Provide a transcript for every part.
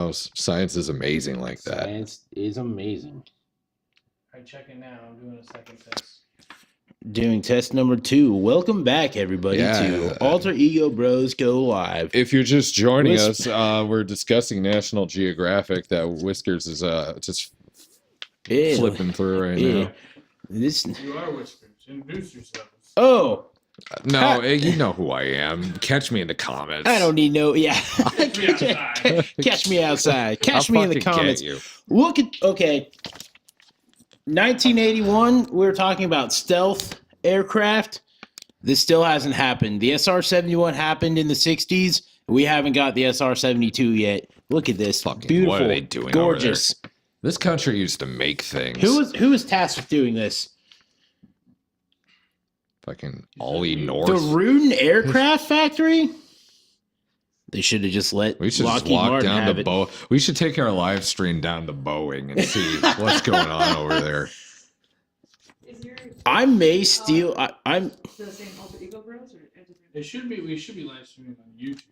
Science is amazing like that. Science is amazing. I'm checking now. I'm doing a second test. Doing test number 2. Welcome back, everybody, to Alter Ego Bros Go Live. If you're just joining us, we're discussing National Geographic that Whiskers is just flipping through right now. You are Whiskers. Introduce yourselves. Oh. No, you know who I am. Catch me in the comments. I don't need no. Yeah. Catch me outside. Catch me outside. Catch me in the comments. Look at 1981. We were talking about stealth aircraft. This still hasn't happened. The SR-71 happened in the 60s. We haven't got the SR-72 yet. Look at this. Beautiful. What are they doing? Gorgeous. Over there? This country used to make things. Who was tasked with doing this? Fucking Ollie North. The Rudin Aircraft Factory? They should have just let Lockheed Martin down have to it. We should take our live stream down to Boeing and see what's going on over there. I may steal. I'm. The same Alter Ego Bros or It should be. We should be live streaming on YouTube.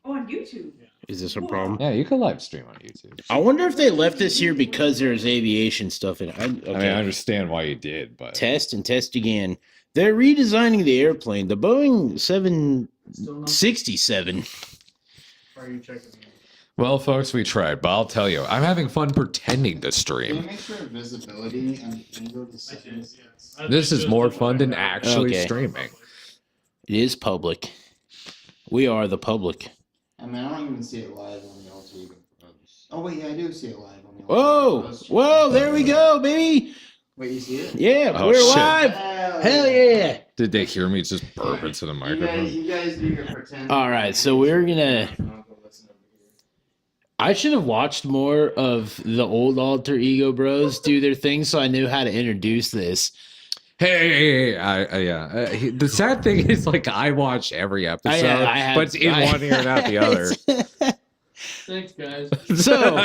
Oh, on YouTube. Yeah. Is this a problem? Yeah, you can live stream on YouTube. I wonder if they left this here because there's aviation stuff in it. I mean, I understand why you did, but test and test again. They're redesigning the airplane. The Boeing 767. Are you checking? Well, folks, we tried, but I'll tell you, I'm having fun pretending to stream. Can you make sure visibility and go to settings? This is more fun than actually streaming. It is public. We are the public. I mean, I don't even see it live on the Alter Ego Bros. Oh wait, yeah, I do see it live on the Alter Ego Bros. Whoa, there we go, baby. Wait, you see it? Yeah, we're live. Hell yeah. Did they hear me just burp into the microphone? You guys do your pretend. All right, so we're gonna. I should have watched more of the old Alter Ego Bros do their thing, so I knew how to introduce this. Hey, the sad thing is, like, I watch every episode, but it's in one ear and out the other. Thanks, guys. So,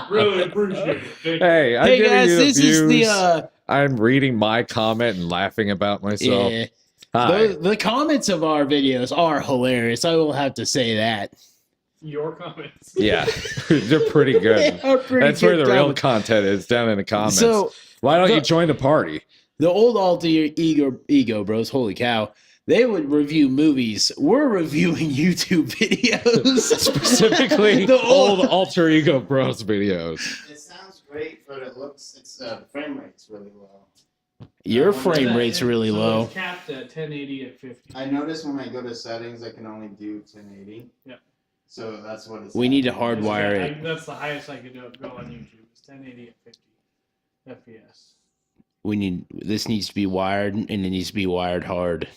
really appreciate it. Hey guys, this is the. I'm reading my comment and laughing about myself. Yeah. The comments of our videos are hilarious. I will have to say that. Your comments. Yeah, they're pretty good. That's where the real content is, down in the comments. So why don't you join the party? The old Alter Ego Bros, holy cow, they would review movies. We're reviewing YouTube videos. Specifically, the old Alter Ego Bros videos. It sounds great, but the frame rate's really low. Your frame rate's really low. It's capped at 1080 at 50. I notice when I go to settings, I can only do 1080. Yeah. So that's what it's. We need to hardwire it. That's the highest I could go on YouTube. It's 1080 at 50 FPS. This needs to be wired, and it needs to be wired hard.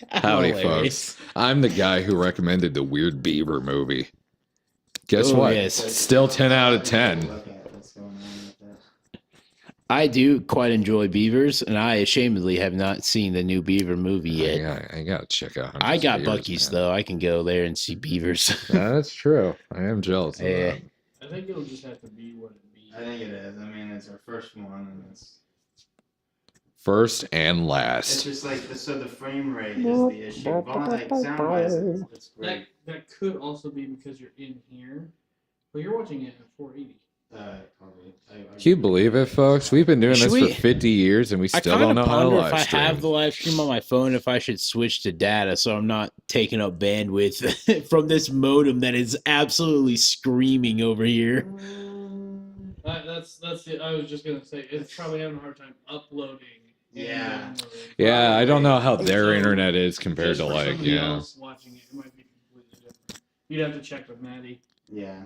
Howdy, folks. I'm the guy who recommended the Weird Beaver movie. Guess what? Yes. Still 10 out of 10. I do quite enjoy beavers, and I ashamedly have not seen the new Beaver movie yet. I gotta check out. I got Buc-ee's, though. I can go there and see beavers. That's true. I am jealous of that. I think it'll just have to be what it be. I think it is. I mean, it's our first one, and it's first and last. It's just like the frame rate is the issue. Like sound-wise, it's great. That could also be because you're in here, but you're watching it at 480. Can you believe it, folks? We've been doing this for 50 years, and we still don't know how to live stream. If I have the live stream on my phone, if I should switch to data so I'm not taking up bandwidth from this modem that is absolutely screaming over here. That's it. I was just gonna say it's probably having a hard time uploading. Yeah. Yeah, I don't know how their internet is compared to else watching it might be completely different. You'd have to check with Maddie. Yeah.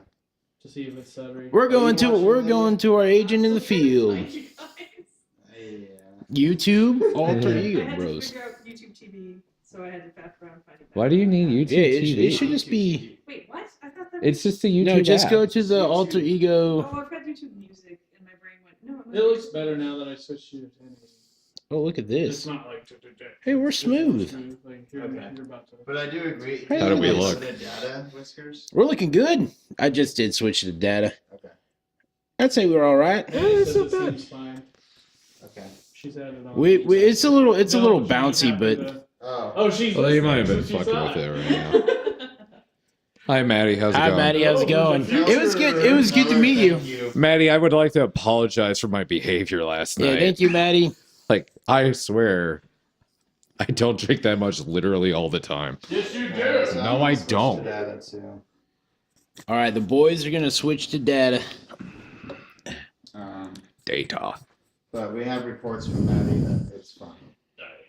To see if it's stuttering. We're going to our agent in the field. YouTube Alter Ego Bros. I had to figure out YouTube TV, so I had to fast around finding that. Why do you need YouTube TV? It should just be. Wait, what? I thought that. It's just a YouTube. No, just app. go to the Alter Ego. Oh, I've got YouTube Music, and my brain went no. It looks better now that I switched to 1080. Oh, look at It's this. not like. Hey, we're smooth. Like, you're about to. But I do agree. How do we look? Data, Whiskers? We're looking good. I just did switch to data. Okay. I'd say we're all right. Yeah, It's so not bad. Fine. Okay. She's added on. It's a little bouncy, but Oh, she's. Well, you might have been listening, fucking so with she's it right now. Hi, Maddie. How's it Hi, going? Maddie. How's it going? It was good. It was good to meet you. Maddie, I would like to apologize for my behavior last Yeah, night. thank you, Maddie. Like, I swear, I don't drink that much literally all the time. Yes, you do. No, I don't. All right, the boys are gonna switch to data. Data. But we have reports from Maddie that it's fine.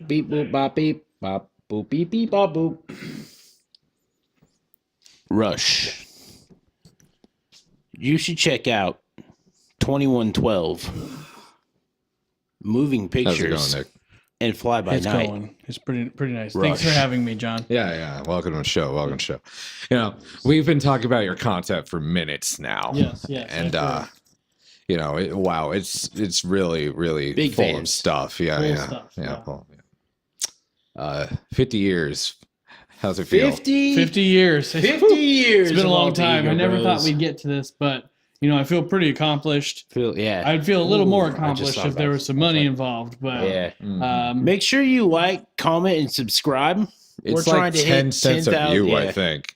Beep boop bop beep bop boop beep beep bop boop. Rush. You should check out 2112. Moving How's it pictures going, Nick? and fly by It's night. going. It's pretty nice. Rush. Thanks for having me, John. Yeah. Welcome to the show. Welcome to the show. You know, we've been talking about your content for minutes now. Yes. And you know, it's really Big full of fans. stuff. Yeah, Cool yeah, stuff, yeah. yeah. Well, yeah. 50 years. How's it feel? 50 years. 50 years. It's been a of long Alter time. Ego I never Bros. thought we'd get to this, but I feel pretty accomplished. Yeah. I'd feel a little more Ooh, I just accomplished thought if there about was some money involved, but Yeah. Mm. Make sure you like, comment, and subscribe. It's We're like trying to 10 hit cents a 10,000, view, I yeah. think.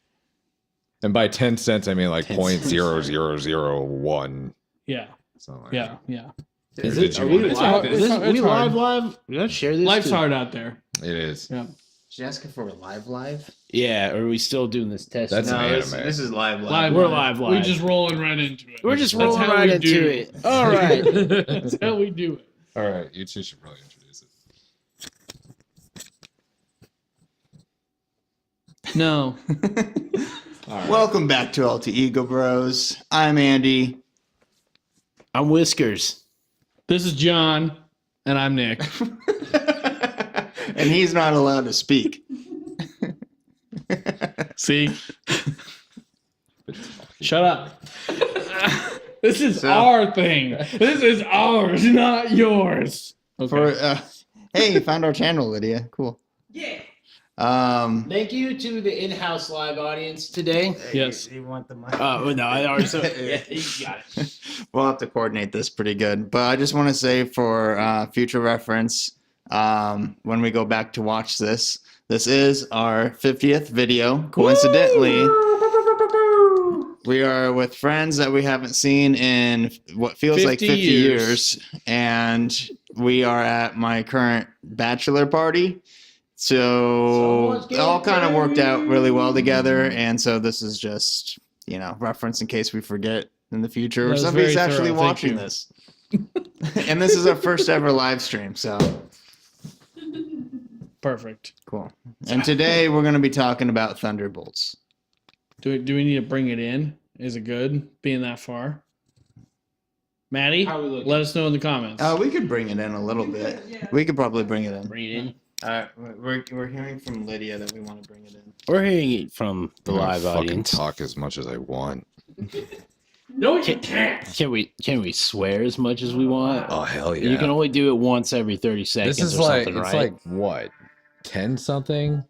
And by 10 cents, I mean like 10 0.0001. yeah, Something like yeah. Is Did it? you Are we want It's live? hard- Is it's this- hard- it's we hard. live? Let's share this. Life's too. hard out there. that. It is. Yeah. She's asking for a live? Yeah. Or are we still doing this test? That's No, an this anime. is live. We're live. We're just rolling right into it. We're just That's rolling how right we into do. it. All right. That's how we do it. All right, you two should probably introduce it. No. Welcome back to Alter Ego Bros. I'm Andy. I'm Whiskers. This is John, and I'm Nick. And he's not allowed to speak. See? Shut up. This is So- our thing. This is ours, not yours. Okay. For hey, you found our channel, Lydia. Cool. Yeah. Thank you to the in-house live audience today. Yes. You want the mic? No, I already so yeah, you got it. We'll have to coordinate this pretty good. But I just want to say for future reference, when we go back to watch this, this is our 50th video. Coincidentally, we are with friends that we haven't seen in what feels like 50 years. And we are at my current bachelor party. So Someone's it all getting kind of worked out really well married. together. And so this is just, reference in case we forget in the future or That was somebody's very actually thorough. Thank watching you. this. And this is our first ever live stream. So Perfect. cool. And today we're going to be talking about Thunderbolts. Do we need to bring it in? Is it good being that far? Maddie, How are we looking? let us know in the comments. We could bring it in a little bit. Yeah. We could probably bring it in. Bring it in. We're hearing from Lydia that we want to bring it in. We're hearing it from the I'm gonna live fucking audience. talk as much as I want. No, you can't. Can we swear as much as we want? Oh hell yeah! You can only do it once every 30 seconds This is or like something, it's right? like what, 10 something?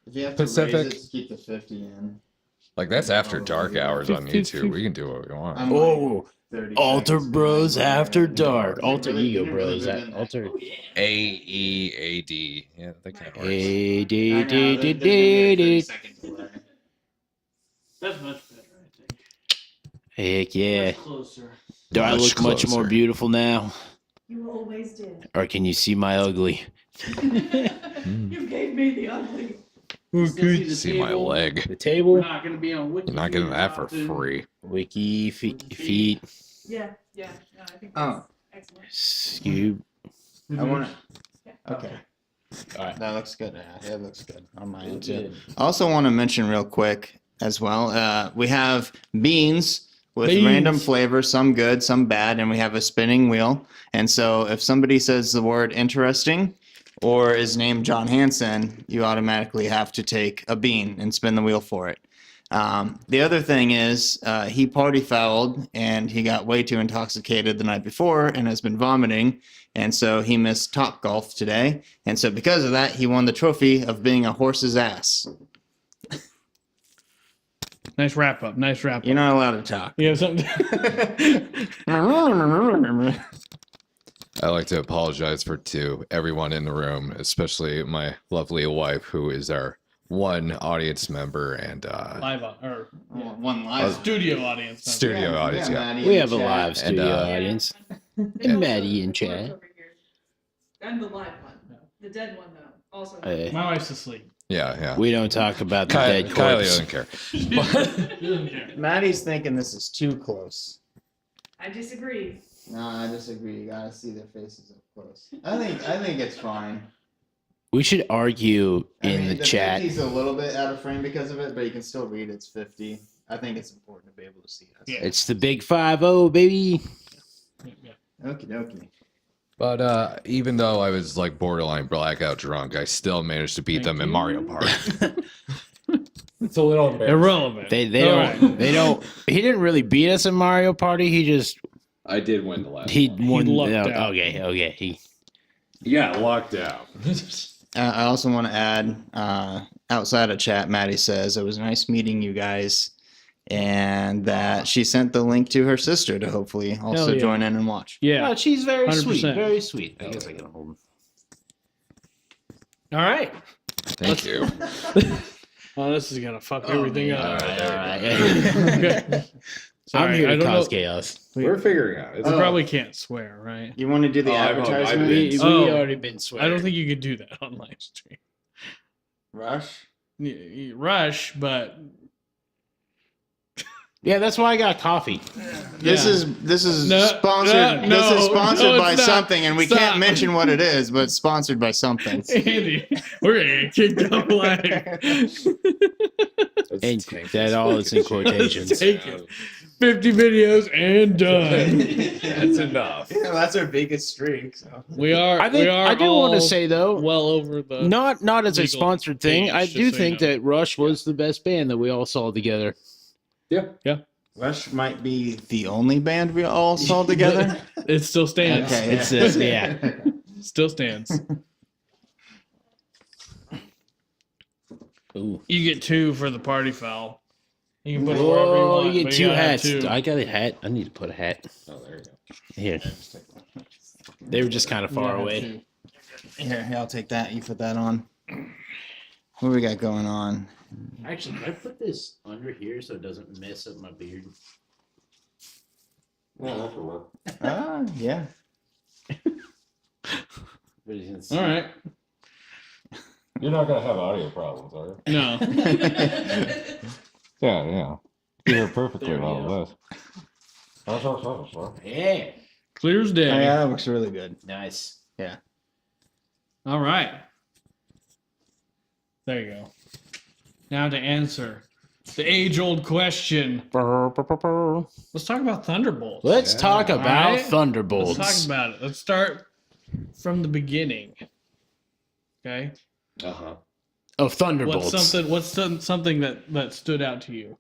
If you have Pacific? to keep the 50 in. Like that's after dark hours on YouTube. We can do what we want. I'm Oh, like 30 Alter seconds. Bros After Dark. You Alter really- Ego you really Bros. live in that. Alter. AEAD. Yeah, that kind of works. Hey, I dee, know, dee, there's dee, gonna be a dee, 30 dee. second delay. That's much better, I think. Heck yeah. Much closer. Do I Much look much more closer. beautiful now? You always did. Or can you see my ugly? You gave me the ugly. See my leg. The We're table? not going to be on Wiki. You're not getting that for free. Wiki, feet, Yeah. No, I think Oh. that's excellent. Scoob. I want to. Yeah. Okay. Alright. That looks good. Yeah, it looks good on my end Looks too. good. I also want to mention real quick as well. We have beans with Beans. random flavors, some good, some bad, and we have a spinning wheel. And so if somebody says the word interesting or is named John Hansen, you automatically have to take a bean and spin the wheel for it. The other thing is he party fouled and he got way too intoxicated the night before and has been vomiting. And so he missed Top Golf today. And so because of that, he won the trophy of being a horse's ass. Nice wrap up. Nice wrap up. You're not allowed to talk. You have something? I'd like to apologize to everyone in the room, especially my lovely wife, who is our one audience member and Live or One live. studio audience. member. studio audience. Yeah. Maddie We in have a chat. live studio uh, audience. And And Maddie in George chat. over here. I'm the live one. The dead one, though. Also. Hey. My wife's asleep. Yeah. We don't talk about the dead Kylie corpse. doesn't care. She doesn't care. Maddie's thinking this is too close. I disagree. No, I disagree. You gotta see their faces up close. I think it's fine. We should argue in the chat. 50's a little bit out of frame because of it, but you can still read it's 50. I think it's important to be able to see us. Yeah. It's the big 5-0, baby. Yeah. Okie dokie. But even though I was like borderline blackout drunk, I still managed to beat them in Mario Party. It's a little embarrassing. Irrelevant. They All don't right. they don't. He didn't really beat us in Mario Party. He just I did win the last he one. won. lucked no, out. okay. He Locked out. I also want to add, outside of chat, Maddie says it was nice meeting you guys, and that she sent the link to her sister to hopefully also yeah. join in and watch. Yeah. Oh, she's very 100%. sweet. Very sweet. I guess I can hold him. All right. Thank you. Oh, this is gonna fuck everything All up. right. Okay. I'm Sorry, here I to don't know. cause chaos. We're figuring out. It's We probably can't swear, right? You want to do the Oh, I've advertisement? been- We Oh. already been swearing. I don't think you could do that on live stream. Rush? Rush, but Yeah, that's why I got coffee. This Yeah. is No, sponsored. no, this is sponsored no, by it's not. something, and we Stop. can't mention what it is, but it's sponsored by something. Andy, we're gonna get kicked off live. And that all is in quotations. Take it. 50 videos and done. That's enough. Yeah, that's our biggest streak. So. We are. I think we are I do want to all say though, well over the. not as a legal sponsored thing. age, I just do so you think know. that Rush was the best band that we all saw together. Rush might be the only band we all saw together. It still stands. Okay, It's yeah. Still stands. Ooh. You get 2 for the party foul. You can put it wherever you Whoa, want. you get but 2 gotta have hats. 2. I got a hat. I need to put a hat Oh, there you go. here. They were just kind of You far gotta have away. 2. Here, I'll take that. You put that on. What we got going on? Actually, can I put this under here so it doesn't mess up my beard? Yeah. All right. You're not gonna have audio problems, are you? No. Yeah. You hear perfectly There we all of this. Yeah. Clear as Oh, day. yeah, that looks really good. Nice. All right. There you go. Now to answer the age-old question. Let's talk about Thunderbolts. Let's talk about Alright. Thunderbolts. Let's talk about it. Let's start from the beginning. Okay. Uh-huh. Of Thunderbolts. What's something that stood out to you?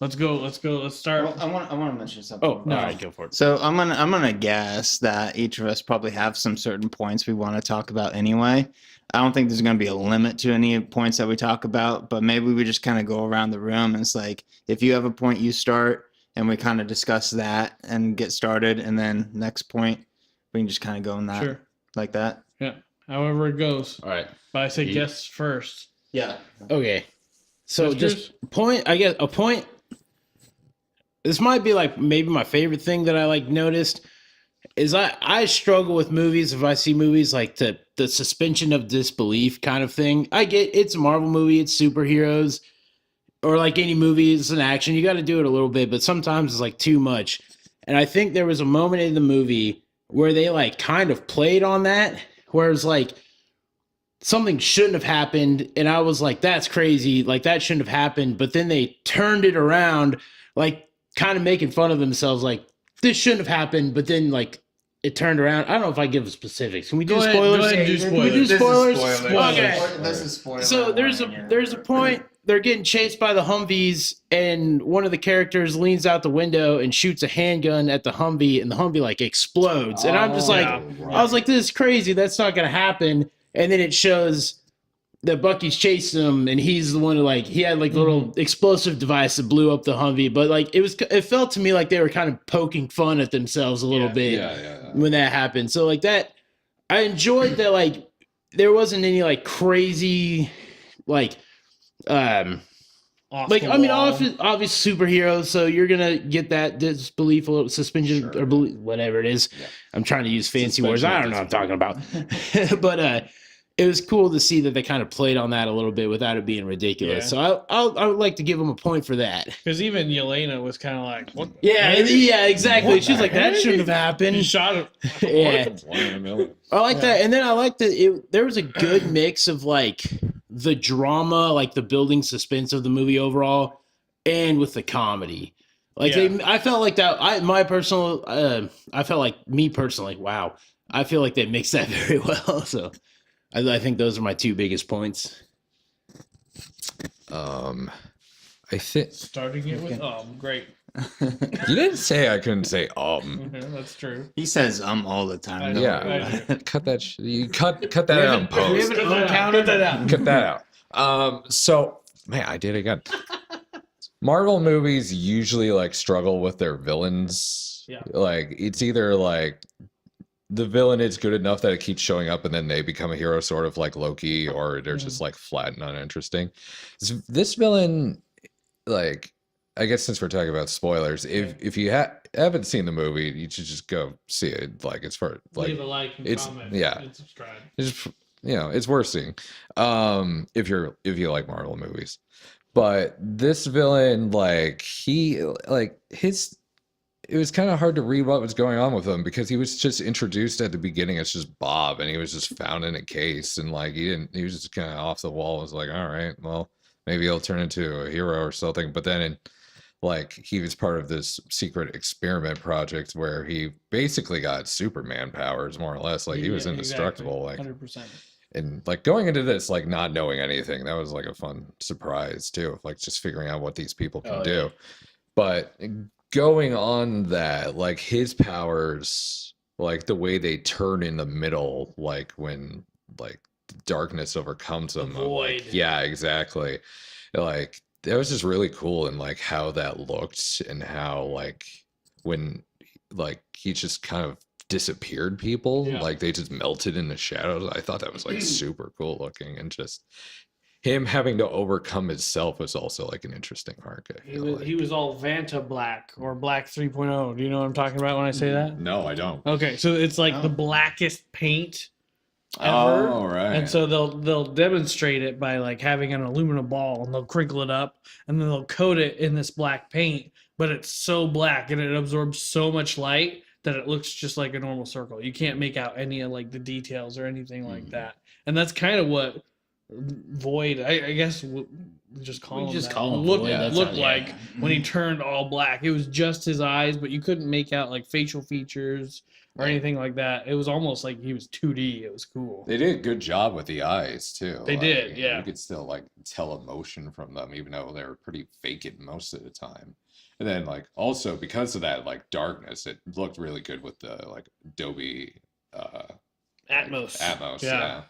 Let's go. Let's start. Well, I want to mention something. Oh, No. all right, go for it. So I'm gonna guess that each of us probably have some certain points we want to talk about anyway. I don't think there's gonna be a limit to any points that we talk about, but maybe we just kind of go around the room and it's like if you have a point, you start, and we kind of discuss that and get started, and then next point we can just kind of go in that Sure. like that. However it goes. All right. But I say You- guess first. Yeah. Okay. So Sisters? just point, I guess a point. This might be like maybe my favorite thing that I like noticed is I struggle with movies if I see movies like the suspension of disbelief kind of thing. I get it's a Marvel movie, it's superheroes, or like any movie, it's an action. You got to do it a little bit, but sometimes it's like too much. And I think there was a moment in the movie where they like kind of played on that, where it's like something shouldn't have happened, and I was like, that's crazy, like that shouldn't have happened. But then they turned it around, like kind of making fun of themselves, like this shouldn't have happened, but then like it turned around. I don't know if I give specifics. Can we do Go ahead, spoilers? go ahead and do Can we do spoilers. spoilers? Okay. This is spoiler. So there's a point they're getting chased by the Humvees, and one of the characters leans out the window and shoots a handgun at the Humvee, and the Humvee like explodes. And I'm just like, yeah. I was like, this is crazy. That's not gonna happen. And then it shows that Bucky's chasing him, and he's the one who like he had like a little explosive device that blew up the Humvee. But like it felt to me like they were kind of poking fun at themselves a little bit when that happened. So like that, I enjoyed that. Like there wasn't any like crazy like Off like the I mean, wall. obvious superheroes, so you're gonna get that disbelief, a little suspension or belief, whatever it is. Yeah. I'm trying to use fancy words. Suspension I of don't know what I'm talking about, but it was cool to see that they kind of played on that a little bit without it being ridiculous. Yeah. So I would like to give them a point for that. Because even Yelena was kind of like, "What?" the Yeah, heck? yeah, exactly. What She's the like, that heck? shouldn't have He happened. shot him. Yeah. One in a million. I like that, and then I like that there was a good mix of like the drama, like the building suspense of the movie overall, and with the comedy. Like I felt like that. I felt like me personally. Wow, I feel like they mixed that very well. So I think those are my two biggest points. I think Starting it with great. you didn't say I couldn't say That's true. He says all the time. I don't know. worry. Yeah, cut that. You cut that out in post. Cut that out. Cut that out. So man, I did it again. Marvel movies usually like struggle with their villains. Yeah. Like it's either like the villain is good enough that it keeps showing up and then they become a hero, sort of like Loki, or they're just like flat and uninteresting. This villain, like, I guess since we're talking about spoilers, if you haven't seen the movie, you should just go see it. Like it's for like Leave a like and it's- comment yeah. and subscribe. it's it's worth seeing if you like Marvel movies. But this villain, like it was kind of hard to read what was going on with him because he was just introduced at the beginning as just Bob, and he was just found in a case, and like he was just kind of off the wall. It was like, all right, well, maybe he'll turn into a hero or something. But then like he was part of this secret experiment project where he basically got Superman powers, more or less. Like he was indestructible. Like 100%. and like going into this, like not knowing anything, that was like a fun surprise too, like just figuring out what these people can do. But going on that, like his powers, like the way they turn in the middle, like when like darkness overcomes them. Void. Like, yeah, exactly. Like that was just really cool, and like how that looked, and how like when like he just kind of disappeared people, Yeah. like they just melted in the shadows. I thought that was like super cool looking, and just him having to overcome himself was also like an interesting arc. I feel like. He was all Vanta Black or Black 3.0. Do you know what I'm talking about when I say that? No, I don't. Okay, so it's like the blackest paint ever. Oh, right. And so they'll demonstrate it by like having an aluminum ball, and they'll crinkle it up, and then they'll coat it in this black paint, but it's so black and it absorbs so much light that it looks just like a normal circle. You can't make out any of like the details or anything like that. And that's kind of what Void, I guess just call him just that, call him looked Void, that's looked how- like yeah. when he turned all black. It was just his eyes, but you couldn't make out like facial features or anything like that. It was almost like he was 2D. It was cool. They did a good job with the eyes too. They did, yeah. You could still like tell emotion from them, even though they were pretty fake it most of the time. And then like also because of that like darkness, it looked really good with the like Adobe Atmos. Atmos. Yeah. Yeah.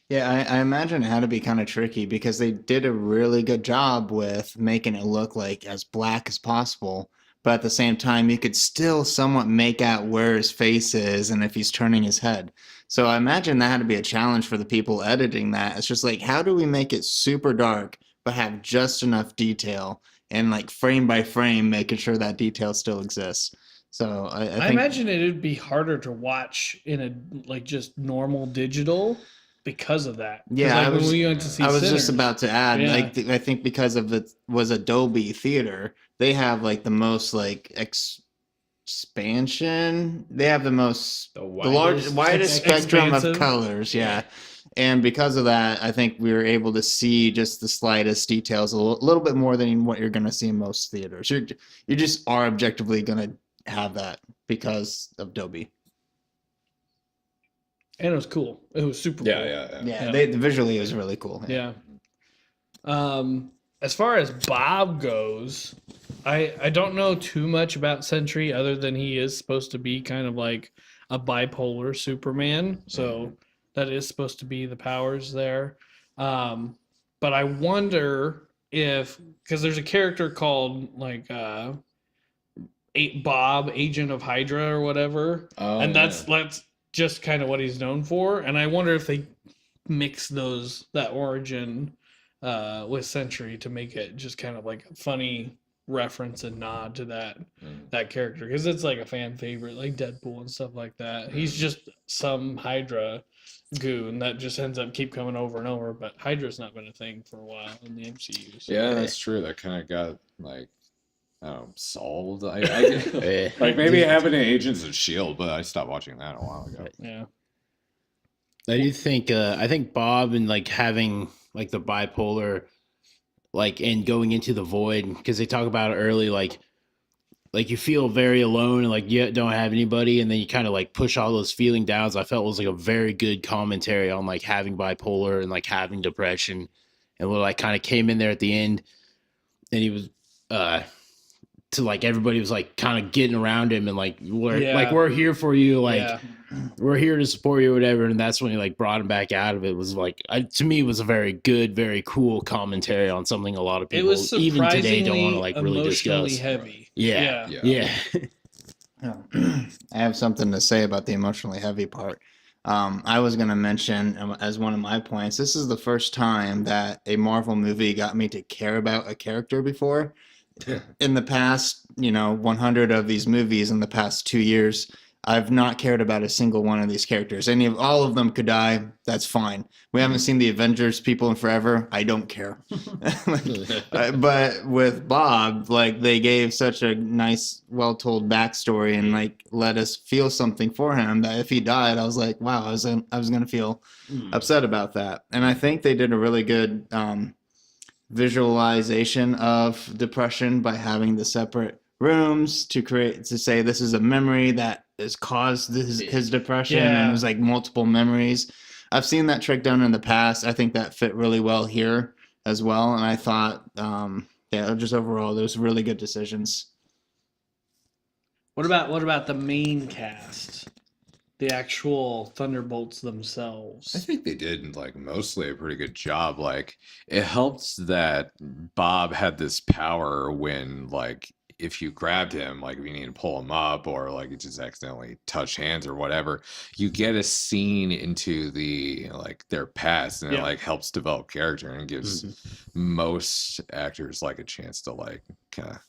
Yeah, I imagine it had to be kind of tricky because they did a really good job with making it look like as black as possible. But at the same time, you could still somewhat make out where his face is and if he's turning his head. So I imagine that had to be a challenge for the people editing that. It's just like, how do we make it super dark, but have just enough detail and like frame by frame, making sure that detail still exists. So I I think, imagine it would be harder to watch in a like just normal digital because of that. 'Cause, Yeah, like, I when was- we went to see I was just Sinners, about to add, Yeah. like, I think because of it was Adobe Theater, they have like the most like expansion. They have the most, the widest spectrum of expansive. colors. Yeah. And because of that, I think we were able to see just the slightest details a little bit more than what you're going to see in most theaters. You just are objectively going to have that because of Adobe. and it was cool. It was super cool. Yeah, Yeah. visually it was really cool. Yeah. As far as Bob goes, I don't know too much about Sentry other than he is supposed to be kind of like a bipolar Superman. So that is supposed to be the powers there. But I wonder if, because there's a character called like Bob, Agent of Hydra or whatever, Oh, and yeah. that's just kind of what he's known for. And I wonder if they mix that origin with Sentry to make it just kind of like a funny reference and nod to that character, because it's like a fan favorite, like Deadpool and stuff like that. He's just some Hydra goon that just ends up keep coming over and over. But Hydra's not been a thing for a while in the MCU. So. Yeah, that's true. That kind of got like, I don't know, solved. I like maybe having Agents of Shield, but I stopped watching that a while ago. Yeah. I do think I think Bob and like having like the bipolar, like, and going into the void, because they talk about it early, like you feel very alone and like you don't have anybody, and then you kind of like push all those feeling downs. I felt was like a very good commentary on like having bipolar and like having depression, and what like kind of came in there at the end, and he was to like everybody was like kind of getting around him and like we're here for you, like we're here to support you or whatever. And that's when he like brought him back out of it. Was like, to me, it was a very good, very cool commentary on something a lot of people even today don't want to like really discuss. Heavy. Yeah. I have something to say about the emotionally heavy part. I was going to mention as one of my points, this is the first time that a Marvel movie got me to care about a character before. In the past, 100 of these movies in the past 2 years, I've not cared about a single one of these characters. All of them could die. That's fine. We haven't seen the Avengers people in forever. I don't care. But with Bob, like, they gave such a nice, well-told backstory and like let us feel something for him that if he died, I was like, wow, I was gonna feel upset about that. And I think they did a really good visualization of depression by having the separate rooms to say this is a memory that has caused his depression, and it was like multiple memories. I've seen that trick done in the past. I think that fit really well here as well, and I thought just overall those really good decisions. What about the main cast? The actual Thunderbolts themselves. I think they did like mostly a pretty good job. Like, it helps that Bob had this power when, like, if you grabbed him, like if you need to pull him up or like you just accidentally touch hands or whatever, you get a scene into like their past, and it like helps develop character and gives most actors like a chance to like kind of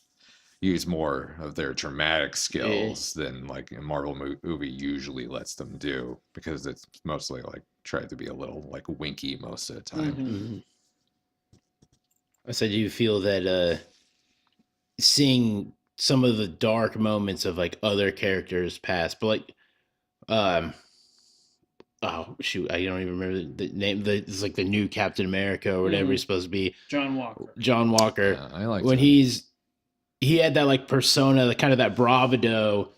use more of their dramatic skills than like a Marvel movie usually lets them do, because it's mostly like tried to be a little like winky most of the time. I said, do you feel that seeing some of the dark moments of like other characters past, but like oh shoot, I don't even remember the name. It's like the new Captain America or whatever he's supposed to be. John Walker. Yeah, I like when that. he had that like persona, kind of that bravado,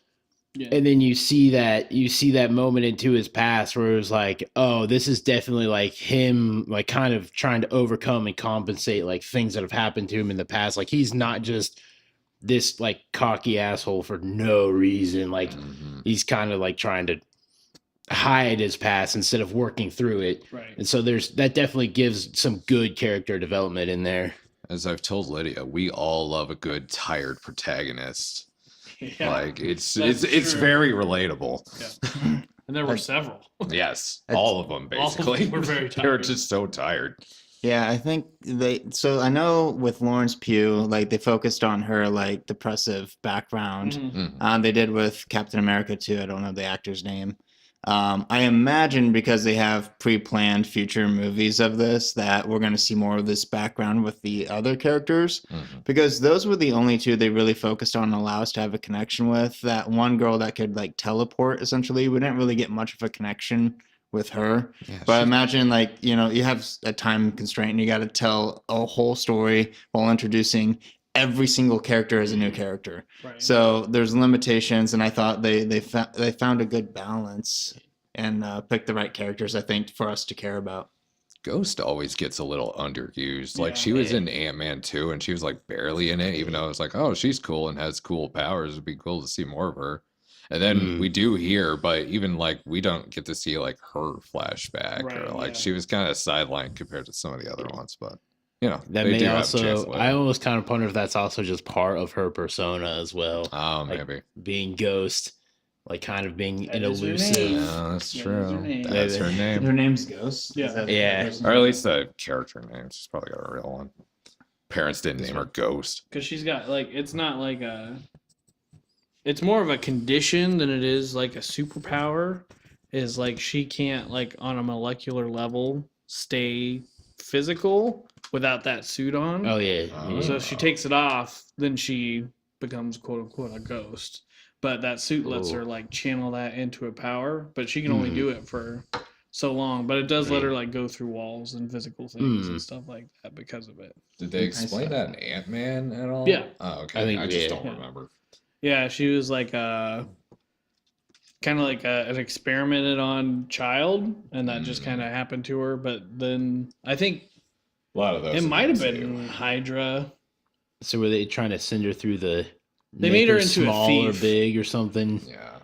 and then you see that moment into his past where it was like, oh, this is definitely like him, like kind of trying to overcome and compensate like things that have happened to him in the past. Like, he's not just this like cocky asshole for no reason. Like, he's kind of like trying to hide his past instead of working through it. Right. And so that definitely gives some good character development in there. As I've told Lydia, we all love a good tired protagonist. Yeah, like it's true. very relatable. Yeah. And there were several. Yes, all of them basically. All of them were very They were tired. just so tired. Yeah, I think so I know with Florence Pugh, like they focused on her like depressive background. They did with Captain America too. I don't know the actor's name. I imagine because they have pre-planned future movies of this, that we're going to see more of this background with the other characters, because those were the only two they really focused on and allow us to have a connection with. That one girl that could like teleport, essentially, we didn't really get much of a connection with her. Yeah, but imagine like, you have a time constraint and you got to tell a whole story while introducing every single character as a new character. Right. So there's limitations, and I thought they found a good balance and picked the right characters, I think, for us to care about. Ghost always gets a little underused. Like, she was in Ant-Man 2 and she was like barely in it, even though I was like, oh, she's cool and has cool powers. It'd be cool to see more of her. And then we do hear, but even like we don't get to see like her flashback Right, or like yeah. she was kind of sidelined compared to some of the other ones. But you know, That they may do have a chance also. I later. almost kind of wonder if that's also just part of her persona as well. Oh, like, maybe. being Ghost, like kind of being That an is her elusive. name. Yeah, that's That is true. her name. That's her name. Her name's Ghost. Yeah. Is that Yeah. the person Or at name? least the character name. She's probably got a real one. Parents didn't name her Ghost. Because she's got like it's not like a. It's more of a condition than it is like a superpower. Is like she can't like on a molecular level stay physical without that suit on. Oh yeah. Oh. So if she takes it off, then she becomes quote unquote a ghost. But that suit lets Ooh. her like channel that into a power, but she can only Mhm. do it for so long. But it does let Yeah. her like go through walls and physical things Mm. and stuff like that because of it. Did they explain that in Ant-Man at all? Yeah. Oh, okay. I think- I just yeah. don't Yeah. remember. Yeah, she was like kind of like an experimented on child, and that just kind of happened to her. But then I think A lot of those. it have might have saved. been Hydra. So were they trying to send her through the? They make made her into a small or thief. big or something. Yeah.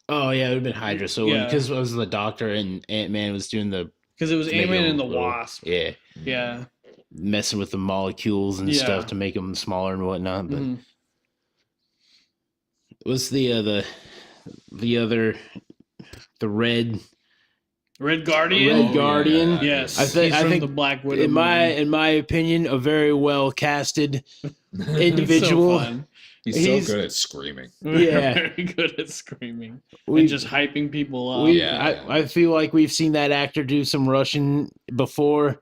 Oh yeah, it would have been Hydra. So Yeah. because it was the Doctor and Ant-Man was doing the Because it was Make Ant-Man them and the little- Wasp. yeah, Yeah. messing with the molecules and Yeah. stuff to make them smaller and whatnot. But Mhm. what's the other the red Red Guardian. Red Guardian? yeah. Yes, I think- he's I from think the Black Widow. in my movie. opinion, a very well casted He's individual. so fun. He's He's- so good at screaming. Yeah. Very good at screaming We- and just hyping people up. Yeah. I feel like we've seen that actor do some Russian before,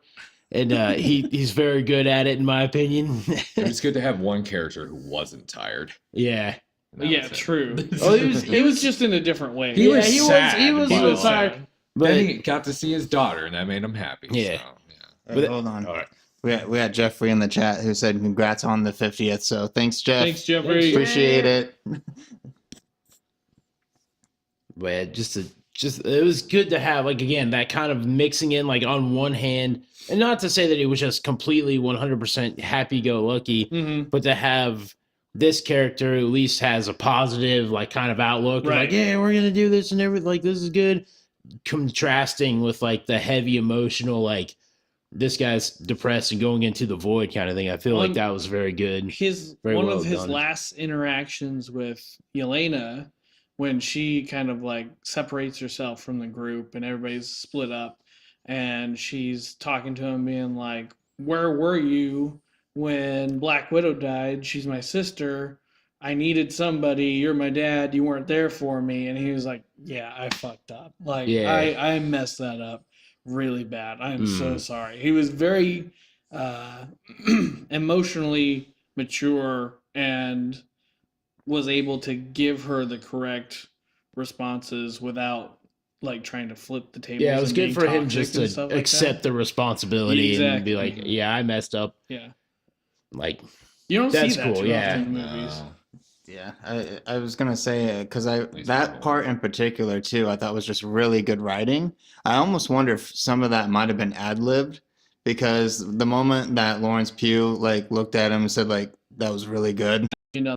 and he's very good at it, in my opinion. It was good to have one character who wasn't tired. Yeah. And that Yeah, was it. true. Oh, He was just in a different way. He was he sad, he was but- a little tired. sad. But Then he got to see his daughter, and that made him happy. Yeah. So, yeah. Hey, hold on. all right. We had Jeffrey in the chat who said congrats on the 50th. So thanks, Jeff. Thanks, Jeffrey. Appreciate it. But just it was good to have, like, again, that kind of mixing in, like, on one hand, and not to say that it was just completely 100% happy-go-lucky, Mhm. but to have this character at least has a positive, like, kind of outlook. and Right. Like, yeah, we're gonna do this and everything. Like, this is good. Contrasting with, like, the heavy emotional, like, this guy's depressed and going into the void kind of thing. I feel like On- that was very good. His Very one well of his done. last interactions with Yelena, when she kind of like separates herself from the group and everybody's split up, and she's talking to him, being like, "Where were you when Black Widow died? She's my sister. I needed somebody. You're my dad. You weren't there for me." And he was like, "Yeah, I fucked up. Like, Yeah. I messed that up really bad. I'm so sorry." He was very emotionally mature and was able to give her the correct responses without like trying to flip the tables. Yeah, it was and good being for him toxic just and to stuff like accept the responsibility and be Exactly. like, yeah, I messed up. that. Yeah, Like, you don't That's see that cool, too yeah. often in movies. No. Yeah, I was gonna say because least that one. part in particular too, I thought was just really good writing. I almost wonder if some of that might have been ad libbed because the moment that Lawrence Pugh like looked at him and said like that was really good. You know,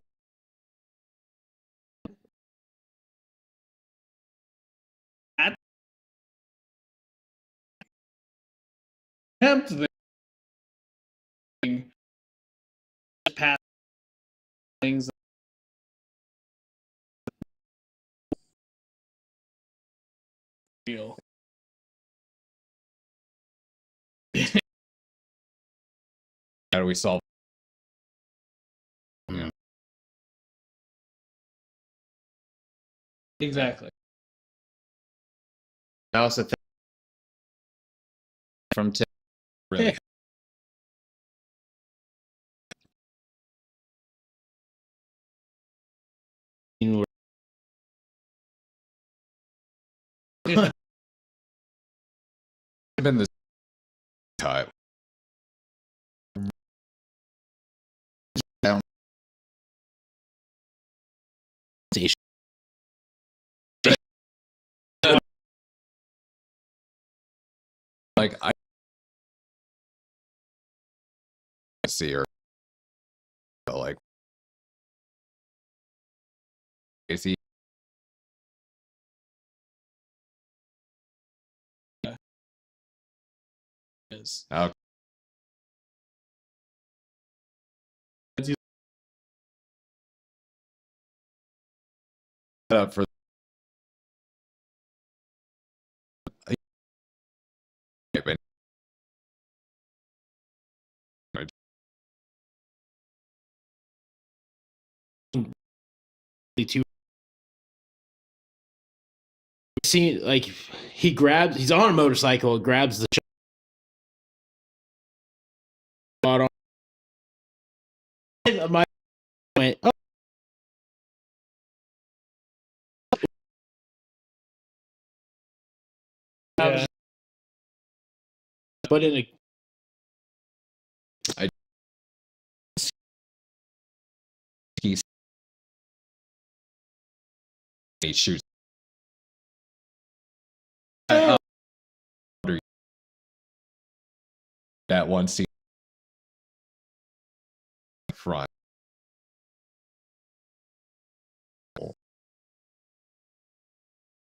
attempt thing past things. Deal. How do we solve? Exactly. I also think from Tim. Really? Been this cut. Like I see her, but like Is he? Is. Okay. Up for Two. See, like he's on a motorcycle, grabs the shot on. My went, oh. Yeah. But in a he shoots. That one scene front.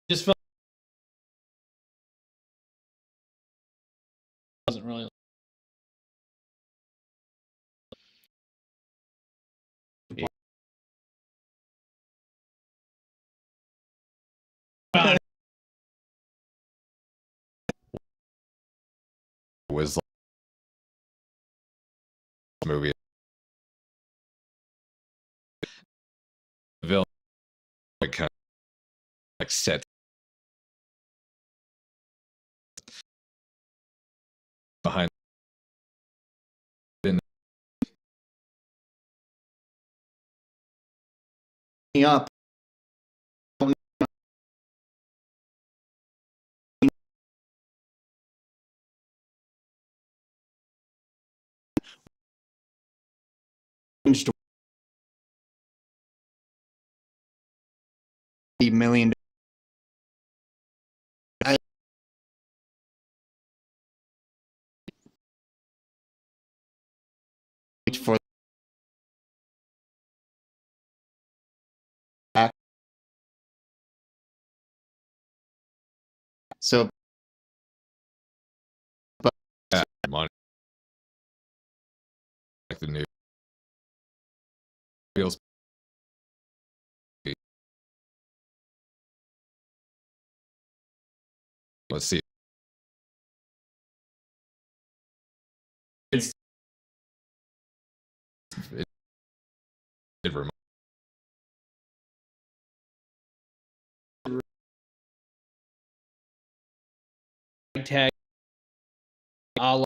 Just felt wasn't really. Was like movie villain like kind of like set behind then Up. $1 million. For so money like the new feels let's see it did remind Tag. A la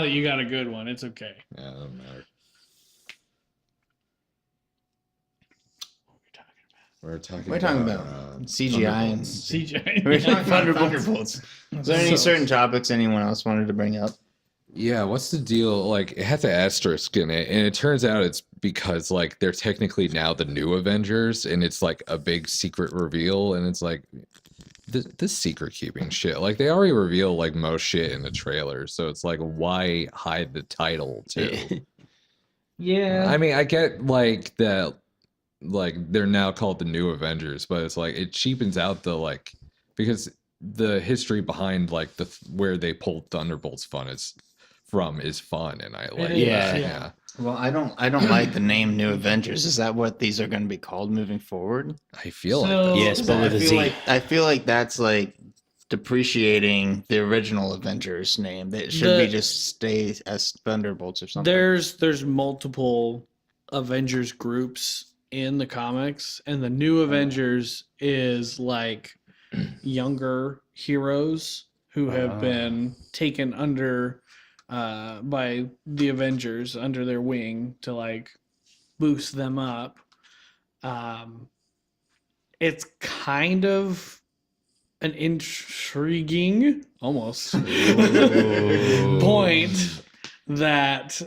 you got a good one. It's okay. yeah, it doesn't matter. We're talking about CGI and CJ. we're talking about Thunderbolts. Is there any So- certain topics anyone else wanted to bring up? Yeah, what's the deal? Like, it has an asterisk in it, and it turns out it's because like they're technically now the new Avengers, and it's like a big secret reveal, and it's like this secret keeping shit. Like they already reveal like most shit in the trailer, so it's like why hide the title too? Yeah. I mean, I get like that, like they're now called the new Avengers, but it's like it cheapens out the like because the history behind like the where they pulled Thunderbolts from is fun, and I like is, that. yeah. Yeah, Well, I don't like the name New Avengers. Is that what these are going to be called moving forward? I feel So- like Yes, that's but what with it a is. Z. I feel like that's like depreciating the original Avengers name. That should be The- just stay as Thunderbolts or something. There's multiple Avengers groups in the comics, and the new Avengers is like younger heroes who have been taken under by the Avengers under their wing to like boost them up. It's kind of an intriguing, almost point that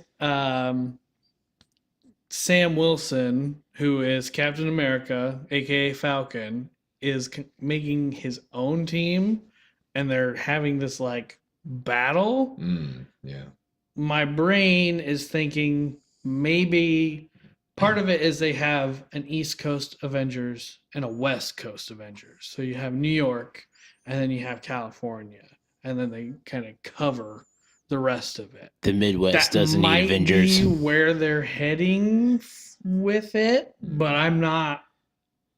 Sam Wilson, who is Captain America, aka Falcon, is making his own team and they're having this like battle, Yeah. my brain is thinking maybe part of it is they have an East Coast Avengers and a West Coast Avengers. So you have New York and then you have California, and then they kind of cover the rest of it. The Midwest That doesn't need might Avengers. be where they're heading with it, but I'm not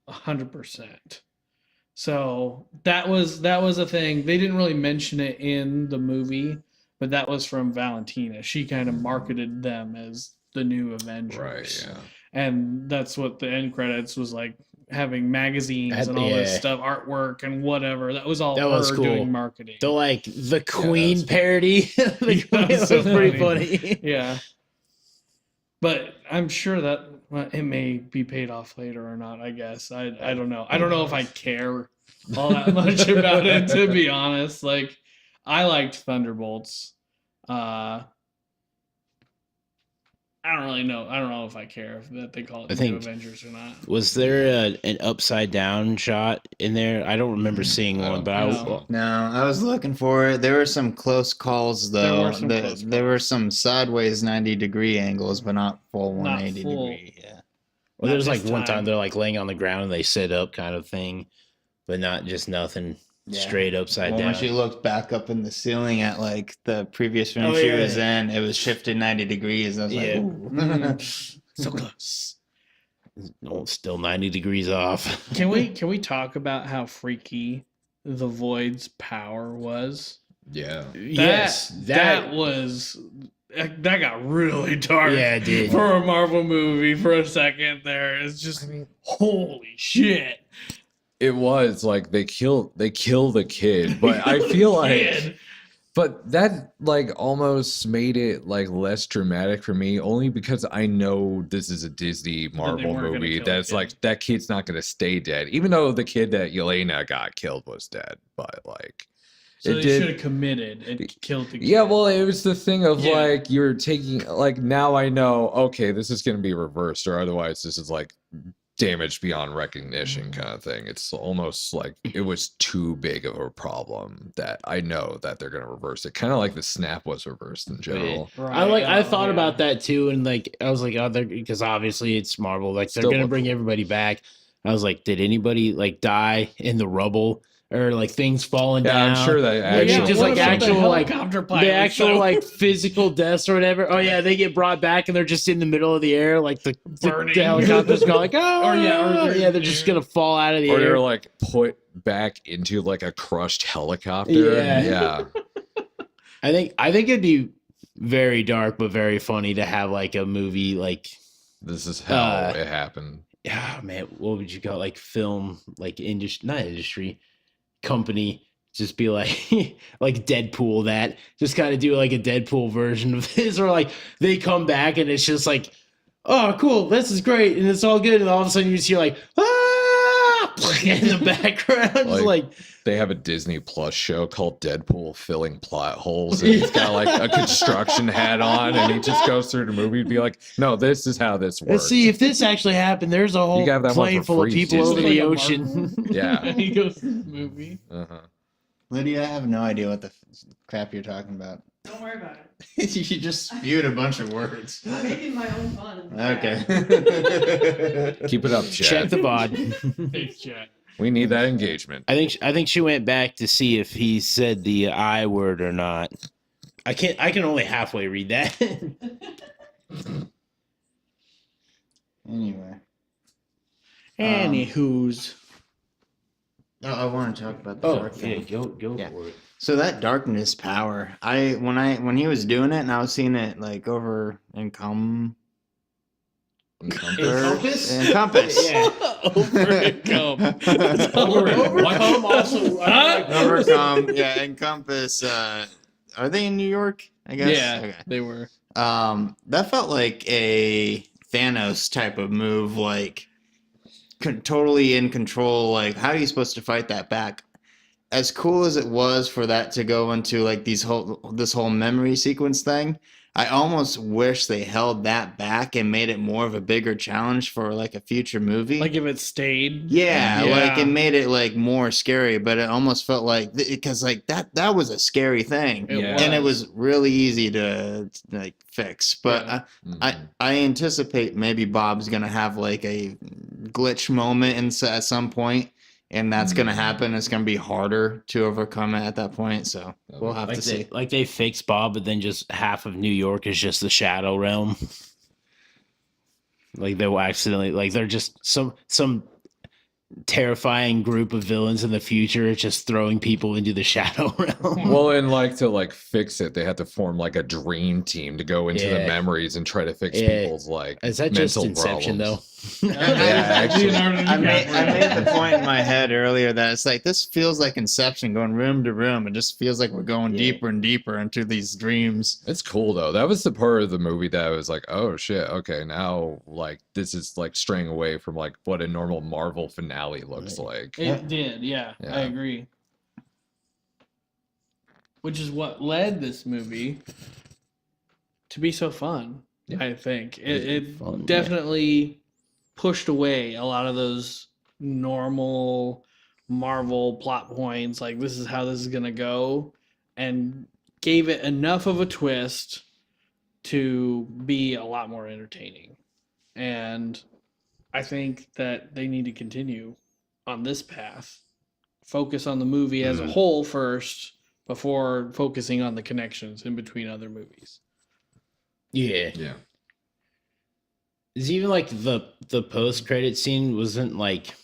100%. So that was a thing. They didn't really mention it in the movie, but that was from Valentina. She kind of marketed them as the new Avengers. Right. Yeah. And that's what the end credits was like, having magazines That- and all this yeah. stuff, artwork and whatever. That was all That her was cool. doing marketing. The like the Queen that's- parody. The Yeah, Queen that's so was pretty funny. Yeah. But I'm sure that it may be paid off later or not, I guess. I don't know. I don't know if I care all that much about it, to be honest. Like, I liked Thunderbolts. I don't really know. I don't know if I care if that they call it I the New think- Avengers or not. Was there an upside down shot in there? I don't remember seeing I one, don't but think so. No, I was looking for it. There were some close calls There though. were some close There were some sideways 90-degree angles, but not full Not 180 full. degree. Yeah. Well, Not there's this like one time time. they're like laying on the ground and they sit up kind of thing, but not just nothing Yeah. straight upside Well, down. when she looked back up in the ceiling at like the previous film Oh, she yeah. was in, it was shifted 90 degrees. I was Yeah. like, ooh. So close. No, still 90 degrees off. Can we talk about how freaky the Void's power was? Yeah. Yes, that got really dark. Yeah, it did. For a Marvel movie for a second there. It's just holy shit. It was like they kill the kid, but I feel like Kid. but that like almost made it like less dramatic for me, only because I know this is a Disney Marvel weren't gonna movie kill the that's kid. like that kid's not gonna stay dead. Even though the kid that Yelena got killed was dead, but like So it they did- should have committed and killed the kid. yeah, well, it was the thing of Yeah. like you're taking like now I know okay, this is gonna be reversed, or otherwise this is like damage beyond recognition kind of thing. It's almost like it was too big of a problem that I know that they're gonna reverse it. Kind of like the snap was reversed in general. Right. I thought yeah. about that too, and like I was like, oh, because obviously it's Marvel, like they're Still gonna look bring cool. everybody back. I was like, did anybody like die in the rubble or like things falling Yeah, down? I'm sure that Yeah, actually just what like about the actual like helicopter the pilot? actual So- like physical deaths or whatever. Oh yeah, they get brought back and they're just in the middle of the air, like the Burning. helicopters go like, oh Or yeah, they're they're just in the gonna fall out of the or they're air. like put back into like a crushed helicopter. Yeah. Yeah. I think it'd be very dark but very funny to have like a movie like, This is how it happened. yeah, man, what would you call it? Like film, like industry, not industry, company, just be like, like Deadpool, that just kind of do like a Deadpool version of this, or like they come back and it's just like, oh, cool, this is great, and it's all good, and all of a sudden you just hear like, ah, in the background, just like They have a Disney Plus show called Deadpool filling plot holes, and he's got like a construction hat on, and he just goes through the movie and be like, "No, this is how this works." let's see if this actually happened. There's a whole can have that one plane for full of free, people Disney. over Like the a ocean. Yeah. he goes to the movie. Uh-huh. Lydia, I have no idea what the crap you're talking about. Don't worry about it. You just spewed a bunch of words. I'm making my own fun. Okay. Keep it up, Check Chad. the VOD. Thanks, Jack. We need that engagement. I think she went back to see if he said the I word or not. I can only halfway read that. Anyway. Anywho's. I want to talk about the Oh, dark yeah, thing. go Yeah. for it. So that darkness power, when he was doing it, and I was seeing it like over in Encompass? Encompass. Yeah. Overcome. Overcome also. Overcome. Yeah, Encompass. Are they in New York? I guess. Yeah, Okay. they were. That felt like a Thanos type of move, like totally in control. Like, how are you supposed to fight that back? As cool as it was for that to go into like this whole memory sequence thing, I almost wish they held that back and made it more of a bigger challenge for like a future movie. Like if it stayed. Yeah, like Yeah. it made it like more scary, but it almost felt like because like that was a scary thing, It Yeah. and it was really easy to like fix. But Yeah. I anticipate maybe Bob's gonna have like a glitch moment at some point, and that's gonna happen. It's gonna be harder to overcome it at that point. So we'll have to see. Like they fix Bob, but then just half of New York is just the Shadow Realm. Like they'll accidentally, like they're just some terrifying group of villains in the future just throwing people into the Shadow Realm. Well, and like to like fix it, they had to form like a dream team to go into the Yeah. memories and try to fix Yeah. people's like Is that just mental Inception problems. though? actually, I made the point in my head earlier that it's like this feels like Inception, going room to room. It just feels like we're going deeper and deeper into these dreams. It's cool though. That was the part of the movie that I was like, oh shit, okay, now like this is like straying away from like what a normal Marvel finale looks like. It did, yeah, I Yeah. agree. Which is what led this movie to be so fun. Yeah. I think it Fun, yeah. definitely pushed away a lot of those normal Marvel plot points. Like this is how this is gonna go, and gave it enough of a twist to be a lot more entertaining. And I think that they need to continue on this path. Focus on the movie as a whole first before focusing on the connections in between other movies. Yeah. Yeah. It's even like the post credit scene wasn't like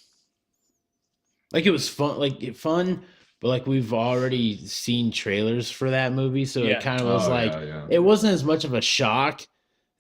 it was fun, but like we've already seen trailers for that movie, so Yeah. it kind of was Oh, like yeah. it wasn't as much of a shock.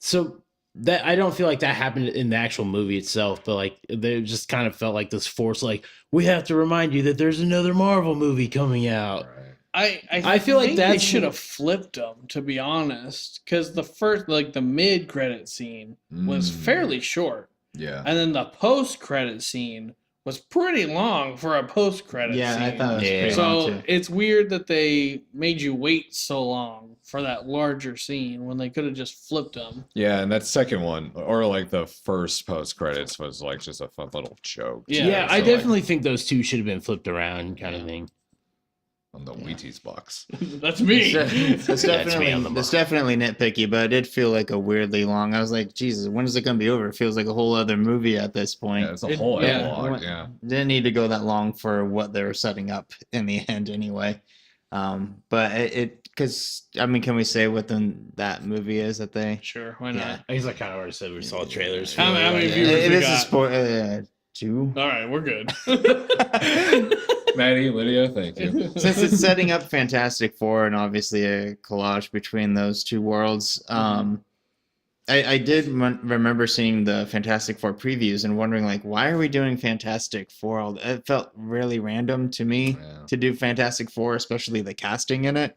So that I don't feel like that happened in the actual movie itself, but like they just kind of felt like this force, like we have to remind you that there's another Marvel movie coming out. Right. I feel like think they that's- should have flipped them, to be honest, because the first, like the mid credit scene was fairly short, Yeah. and then the post credit scene was pretty long for a post credit Yeah, scene. I thought it was Yeah. pretty long So too. it's weird that they made you wait so long for that larger scene when they could have just flipped them. Yeah, and that second one, or like the first post credits, was like just a fun little joke. Yeah, Yeah, I So, like, definitely think those two should have been flipped around, kind of thing. on the Wheaties box. That's me. It's That's me on the definitely it's definitely nitpicky, but it did feel like a weirdly long. I was like, Jesus, when is it gonna be over? It feels like a whole other movie at this point. Yeah, it's a whole yeah. epilogue. Yeah. Didn't need to go that long for what they were setting up in the end anyway. But it because I mean, can we say what that movie is that they? Sure, why Yeah. not? I guess I kind of already said we saw trailers. How many for viewers It we is a got? spoiler. 2. All right, we're good. Maddie, Lydia, thank you. Since it's setting up Fantastic Four and obviously a collage between those two worlds, I did remember seeing the Fantastic Four previews and wondering like, why are we doing Fantastic Four? It felt really random to me Yeah. to do Fantastic Four, especially the casting in it.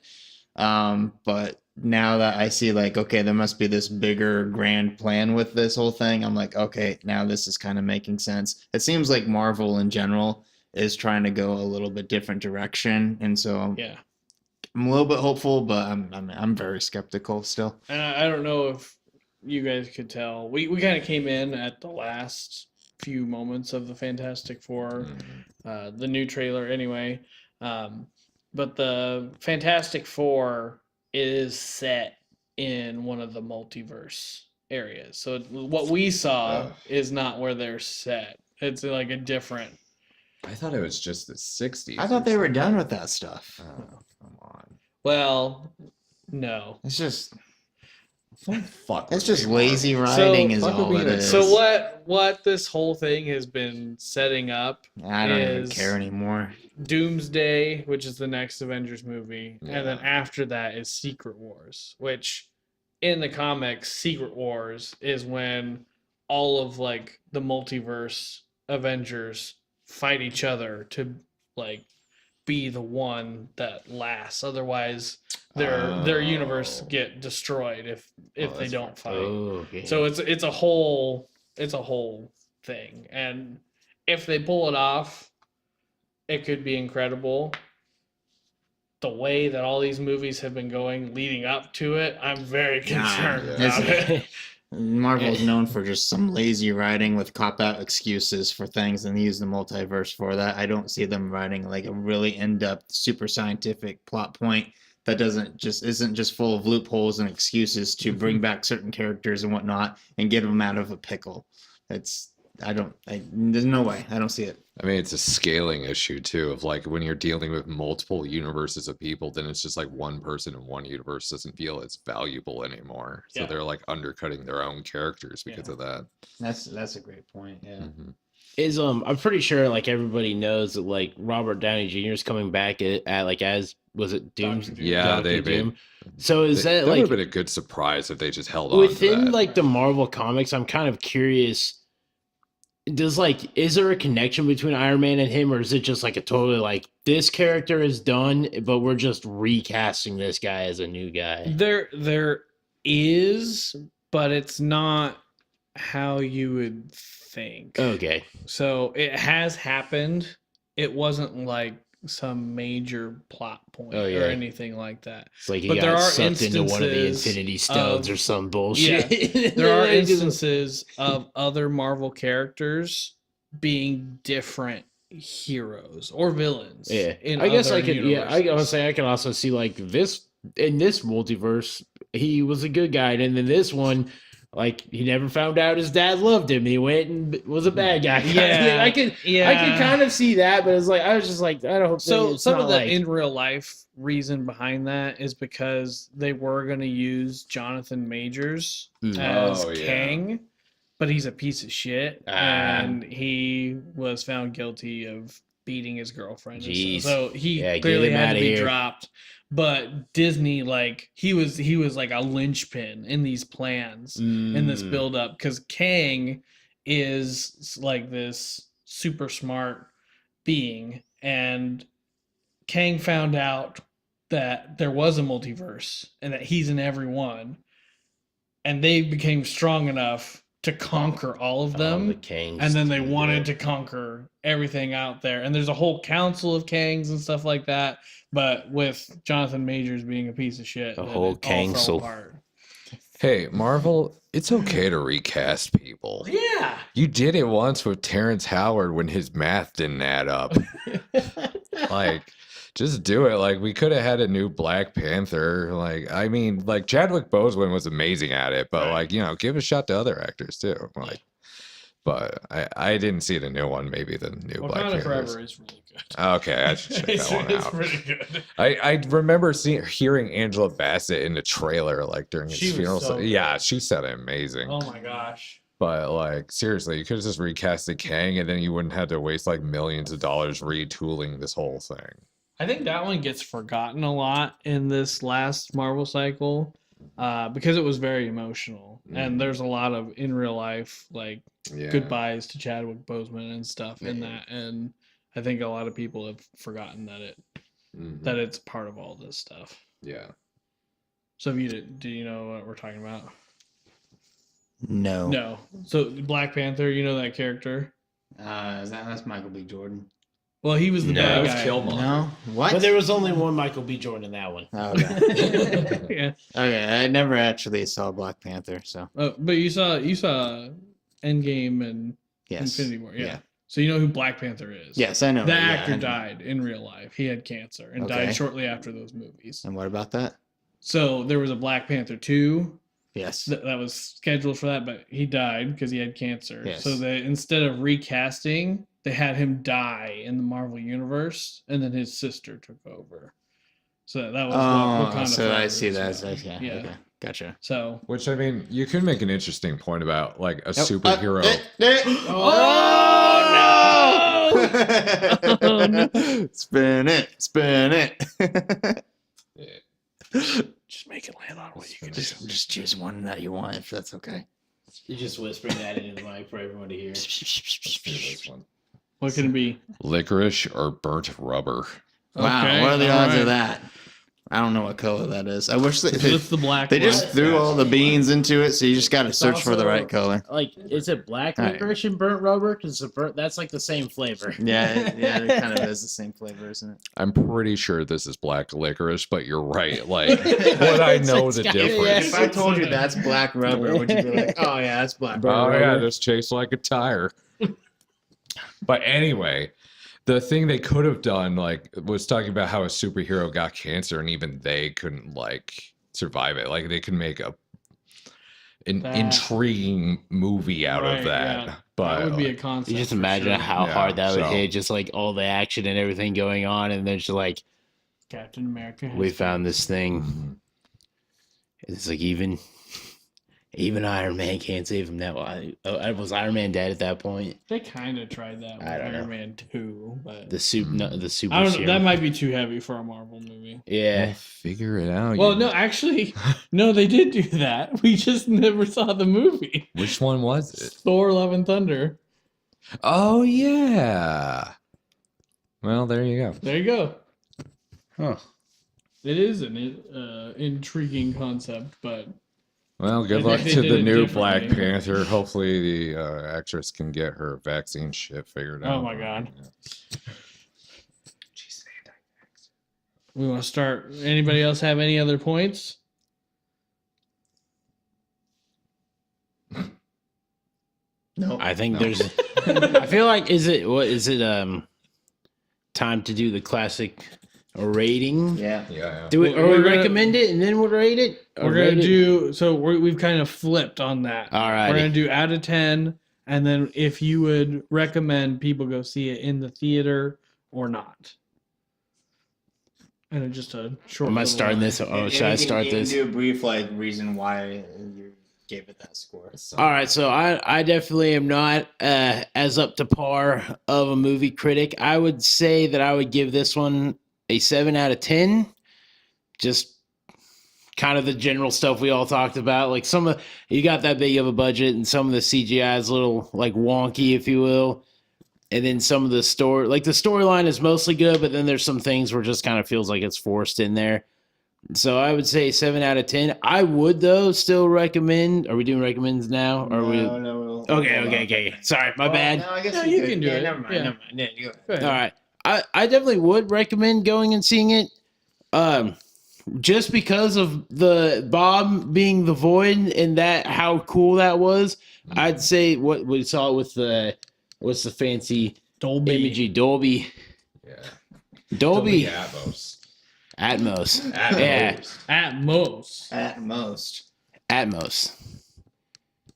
But now that I see like, okay, there must be this bigger grand plan with this whole thing, I'm like, okay, now this is kind of making sense. It seems like Marvel in general is trying to go a little bit different direction, and so Yeah. I'm a little bit hopeful, but I'm very skeptical still. And I don't know if you guys could tell. We kind of came in at the last few moments of the Fantastic Four, the new trailer anyway. But the Fantastic Four is set in one of the multiverse areas. So what we saw Ugh. is not where they're set. It's like a different. I thought it was just the 60s. I thought they were done with that stuff. Oh, come on. Well, no. It's just Fuck. it's with just me, lazy Marvel. writing is fuck with all me it to- is. So what this whole thing has been setting up I don't even is- care anymore. Doomsday, which is the next Avengers movie, Yeah. and then after that is Secret Wars, which in the comics, Secret Wars is when all of like the multiverse Avengers fight each other to like be the one that lasts. Otherwise, their universe Oh. get destroyed if they that's don't fight. Oh, okay. So it's a whole thing, and if they pull it off, it could be incredible. the way that all these movies have been going leading up to it, I'm very concerned Yeah. about it. Marvel is known for just some lazy writing with cop-out excuses for things, and they use the multiverse for that. I don't see them writing like a really in-depth, super scientific plot point that isn't just full of loopholes and excuses to bring back certain characters and whatnot and get them out of a pickle. There's no way. I don't see it. I mean, it's a scaling issue too, of like when you're dealing with multiple universes of people, then it's just like one person in one universe doesn't feel as valuable anymore. So Yeah. they're like undercutting their own characters because of that. That's a great point. Yeah. Mhm. Is I'm pretty sure like everybody knows that like Robert Downey Jr. is coming back at like as was it Doom? Dr. Doom. Yeah, Dr. they Doom. So is that would like have been a good surprise if they just held on to within that. like the Marvel comics? I'm kind of curious. Is there a connection between Iron Man and him, or is it just like a totally like this character is done, but we're just recasting this guy as a new guy? There is, but it's not how you would think. Okay. So it has happened. It wasn't like some major plot point Oh, yeah. or anything like that. It's like he But there got are sucked into one of the instances Infinity Stones of- or some bullshit. There are Like, just- instances of other Marvel characters being different heroes or villains. Yeah, in I guess other I could. Yeah, I universes. would say I can also see like this in this multiverse. He was a good guy, and then this one, like he never found out his dad loved him. He went and was a bad guy. Yeah, I could kind of see that, but it's like I was just like I don't. So it's some not of the like, in real life reason behind that is because they were going to use Jonathan Majors as Oh, yeah. Kang, but he's a piece of shit, Ah. and he was found guilty of beating his girlfriend. and Jeez. stuff. So he Yeah, get clearly him had to outta be here. dropped. But Disney, like he was like a linchpin in these plans in this Mm. build up because Kang is like this super smart being, and Kang found out that there was a multiverse and that he's in every one, and they became strong enough to conquer all of them. the Kangs. And then they wanted to conquer everything out there. And there's a whole council of Kangs and stuff like that. But with Jonathan Majors being a piece of shit, The then whole it all fell Kangsel. apart. Hey, Marvel, it's okay to recast people. Yeah. You did it once with Terrence Howard when his math didn't add up. Like, just do it. Like, we could have had a new Black Panther. Like, I mean, like Chadwick Boseman was amazing at it, but Right. like, you know, give a shot to other actors too. Like, but I didn't see the new one. Maybe the new Black Wakanda Panther. Forever is really good. Okay, I should check that one It's out. pretty good. I remember hearing Angela Bassett in the trailer, like during his She was funeral. so good. Yeah, she sounded amazing. Oh my gosh. But like seriously, you could have just recasted Kang, and then you wouldn't have to waste like millions of dollars retooling this whole thing. I think that one gets forgotten a lot in this last Marvel cycle because it was very emotional. And there's a lot of in real life, like, Yeah. goodbyes to Chadwick Boseman and stuff in Yeah. that. And I think a lot of people have forgotten that Mhm. that it's part of all this stuff. Yeah. So if you do you know what we're talking about? No. No. So Black Panther, you know that character? That's Michael B. Jordan. Well, he was the No, bad That was guy. Killmonger. No. What? But there was only one Michael B. Jordan in that one. Oh, okay. Yeah. Okay, I never actually saw Black Panther, so But you saw Endgame and yes. Infinity War. Yeah. Yeah. So you know who Black Panther is? Yes, I know. The yeah, actor I know. died in real life. He had cancer and Okay. died shortly after those movies. And what about that? So there was a Black Panther 2 Yes. that was scheduled for that, but he died because he had cancer. Yes. So they instead of recasting, they had him die in the Marvel universe, and then his sister took over. So that was Oh, Wakanda so I Forever see is that. about. Okay. Yeah. Okay. Gotcha. So Which I mean, you could make an interesting point about like a Nope. superhero. Oh, Oh, no. Spin it. Spin it. just make it land on what you can do. just choose one that you want if that's okay. You're just whispering that into the mic for everyone to hear. What can it be? Licorice or burnt rubber. Wow. Okay, What are the all odds right. of that? I don't know what color that is. I wish It's the black. they one. just threw all the beans into it, so you just got to search for the also- right color. Like, is it black All right. licorice and burnt rubber? Because that's like the same flavor. Yeah, it kind of is the same flavor, isn't it? I'm pretty sure this is black licorice, but you're right. Like, would I know the It's got- difference? If I told you that's black rubber, would you be like, "Oh yeah, that's black rubber"? Oh yeah, just chased like a tire. But anyway, the thing they could have done, like, was talking about how a superhero got cancer and even they couldn't like survive it. Like, they could make an That- intriguing movie out Right, of that. yeah. But That would be a like, concept. You just for imagine sure. how Yeah, hard that would so- hit, just like all the action and everything going on, and then just like, Captain America. has we found this thing. mhm. It's like even Iron Man can't save him now. Was Iron Man dead at that point? They kind of tried that with I don't know. Iron Man 2, but The super I don't know. serum. That might be too heavy for a Marvel movie. Yeah. Well, figure it out. Well, you- no, actually, no, they did do that. We just never saw the movie. Which one was it? Thor: Love and Thunder. Oh yeah. Well, there you go. There you go. Huh. It is an intriguing concept, but Well, good They- luck they to did the it new Black differently. Panther. Hopefully, the actress can get her vaccine shit figured out. Oh my God. we want to start. Anybody else have any other points? No, I think No. there's. I feel like is it time to do the classic rating? yeah. Yeah. Do it We're or we gonna- recommend it and then we'll rate it. Or We're gonna rate it? do. So we've kind of flipped on that. All We're gonna right. do out of 10, and then if you would recommend people go see it in the theater or not. And just a short. Am I little starting line. this? Oh, should I start this? Do a brief reason why you gave it that score. All right, so I definitely am not as up to par of a movie critic. I would say that I would give this one a 7 out of 10. Just kind of the general stuff we all talked about. Like you got that big of a budget, and some of the CGI is a little like wonky, if you will. And then some of the storyline is mostly good, but then there's some things where it just kind of feels like it's forced in there. So I would say 7 out of 10. I would though still recommend. Are we doing recommends now? Or No. Okay. Sorry, my bad. No, I guess No, we you could. can do Yeah, it. Never mind. Yeah. Never mind. Yeah, you go ahead. Go ahead. All right. I definitely would recommend going and seeing it. Just because of the Bob being the void and that how cool that was. I'd say what we saw with the what's the fancy Dolby. imaging Dolby Yeah. Dolby Atmos. Atmos. Yeah. At most. At most. Atmos.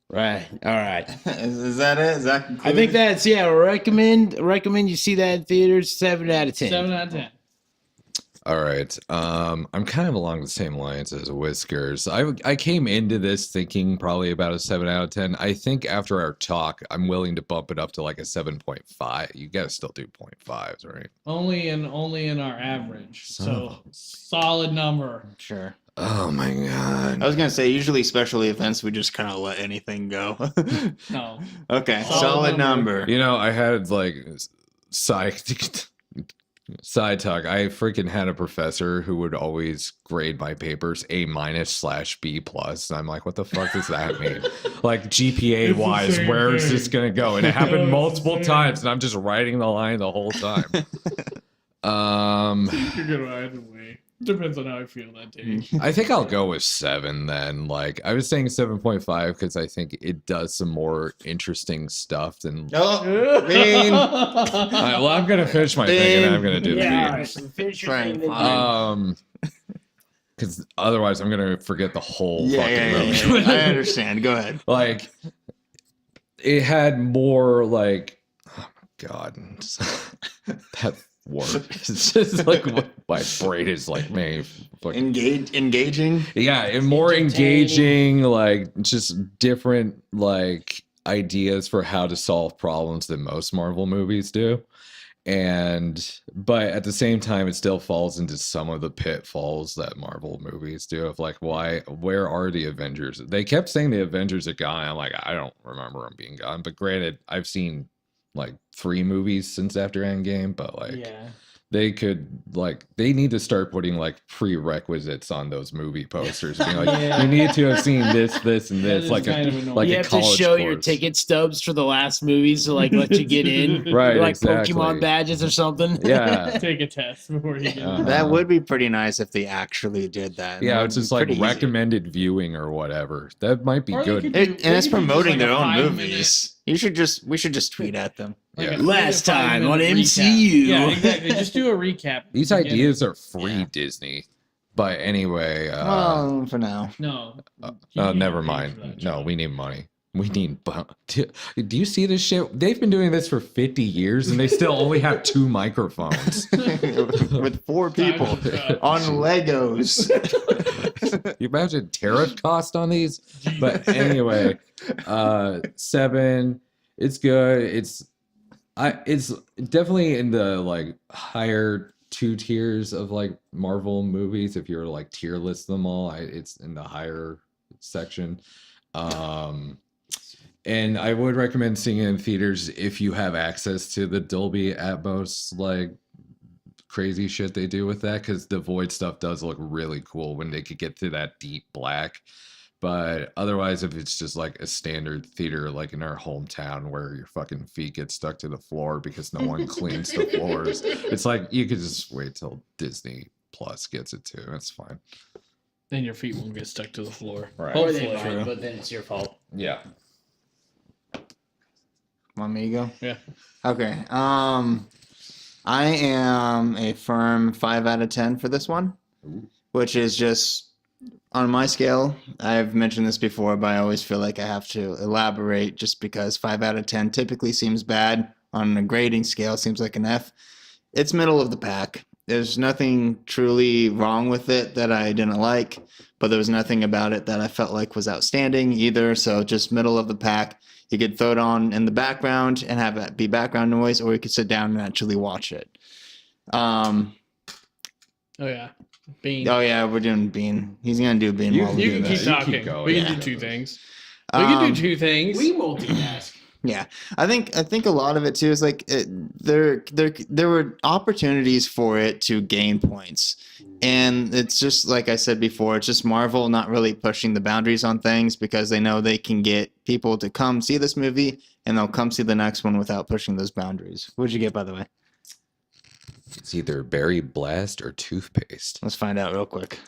Right. All right. Is that it? Is that I concluded? think that's recommend you see that in theaters. 7 out of 10. 7 out of 10. All right. I'm kind of along the same lines as Whiskers. I came into this thinking probably about a 7 out of 10. I think after our talk, I'm willing to bump it up to like a 7.5. You gotta still do 0.5s, right? Only in our average. Son So of solid number. Sure. Oh my god. I was gonna say usually special events we just kind of let anything go. No. Okay, Solid solid number. number. You know, I had like side talk. I freaking had a professor who would always grade my papers A-/B+. And I'm like, what the fuck does that mean? Like GPA wise, same where is thing. this gonna go? And it It's happened the multiple same. times, and I'm just writing the line the whole time. You're good either way. Depends on how I feel that day. I think I'll go with 7 then. Like I was saying 7.5 because I think it does some more interesting stuff than Oh, Bean. well, I'm gonna finish my thing and I'm gonna do the Yeah. bean. Finish your Fine, thing, then fine. Because otherwise I'm gonna forget the whole Yeah, fucking movie. I understand. Go ahead. Like it had more like, oh my god, that word. It's just like my brain is like, man, fucking Engaging. yeah, and more engaging, like just different like ideas for how to solve problems than most Marvel movies do. But at the same time, it still falls into some of the pitfalls that Marvel movies do of like, where are the Avengers? They kept saying the Avengers are gone. I'm like, I don't remember them being gone. But granted, I've seen like 3 movies since after Endgame, but like Yeah. they could like they need to start putting like prerequisites on those movie posters, being like, Yeah. you need to have seen this, and That this, is like kind of annoying. like you a have to college show your course. ticket stubs for the last movies to like let you get in, Right, like exactly. Pokemon badges or something. Yeah. Take a test before you get Uh-huh. That would be pretty nice if they actually did that. Yeah, It it's would just be like pretty easy. recommended viewing or whatever. That might be Or they good. could It, do- and they it's could do just promoting like their a own 5-minute movies. We should just tweet at them. Yeah. a 3 to Last 5 time on minute MCU. recap. Yeah, exactly. Just do a recap. These Beginning. ideas are free, Yeah. Disney. But anyway, Well, for now. No. You need never to pay mind. for that, No, John. we need money. We need. Do you see this shit? They've been doing this for 50 years, and they still only have 2 microphones. With 4 people Time to cut. on Legos. You imagine tariff cost on these? But anyway, 7. It's good. It's definitely in the like higher 2 tiers of like Marvel movies. If you're like tier list them all, it's in the higher section. And I would recommend seeing it in theaters if you have access to the Dolby Atmos like crazy shit they do with that, because the void stuff does look really cool when they could get to that deep black. But otherwise, if it's just like a standard theater like in our hometown where your fucking feet get stuck to the floor because no one cleans the floors, it's like you could just wait till Disney Plus gets it too. That's fine. Then your feet won't get stuck to the floor. Right. Or they Hopefully. might, but then it's your fault. Yeah. Want me to go? Yeah. Okay. I am a firm 5 out of 10 for this one, which is just on my scale. I've mentioned this before, but I always feel like I have to elaborate just because 5 out of 10 typically seems bad. On a grading scale, seems like an F. It's middle of the pack. There's nothing truly wrong with it that I didn't like, but there was nothing about it that I felt like was outstanding either. So just middle of the pack. You could throw it on in the background and have it be background noise, or you could sit down and actually watch it. Oh yeah. Bean. Oh yeah, we're doing Bean. He's gonna do Bean You while we can do keep this. You talking. keep going. We can Yeah. do 2 things. We can do 2 things. We multitask. Yeah, I think a lot of it too is like there were opportunities for it to gain points, and it's just like I said before, it's just Marvel not really pushing the boundaries on things because they know they can get people to come see this movie and they'll come see the next one without pushing those boundaries. What'd you get, by the way? It's either Berry Blast or toothpaste. Let's find out real quick.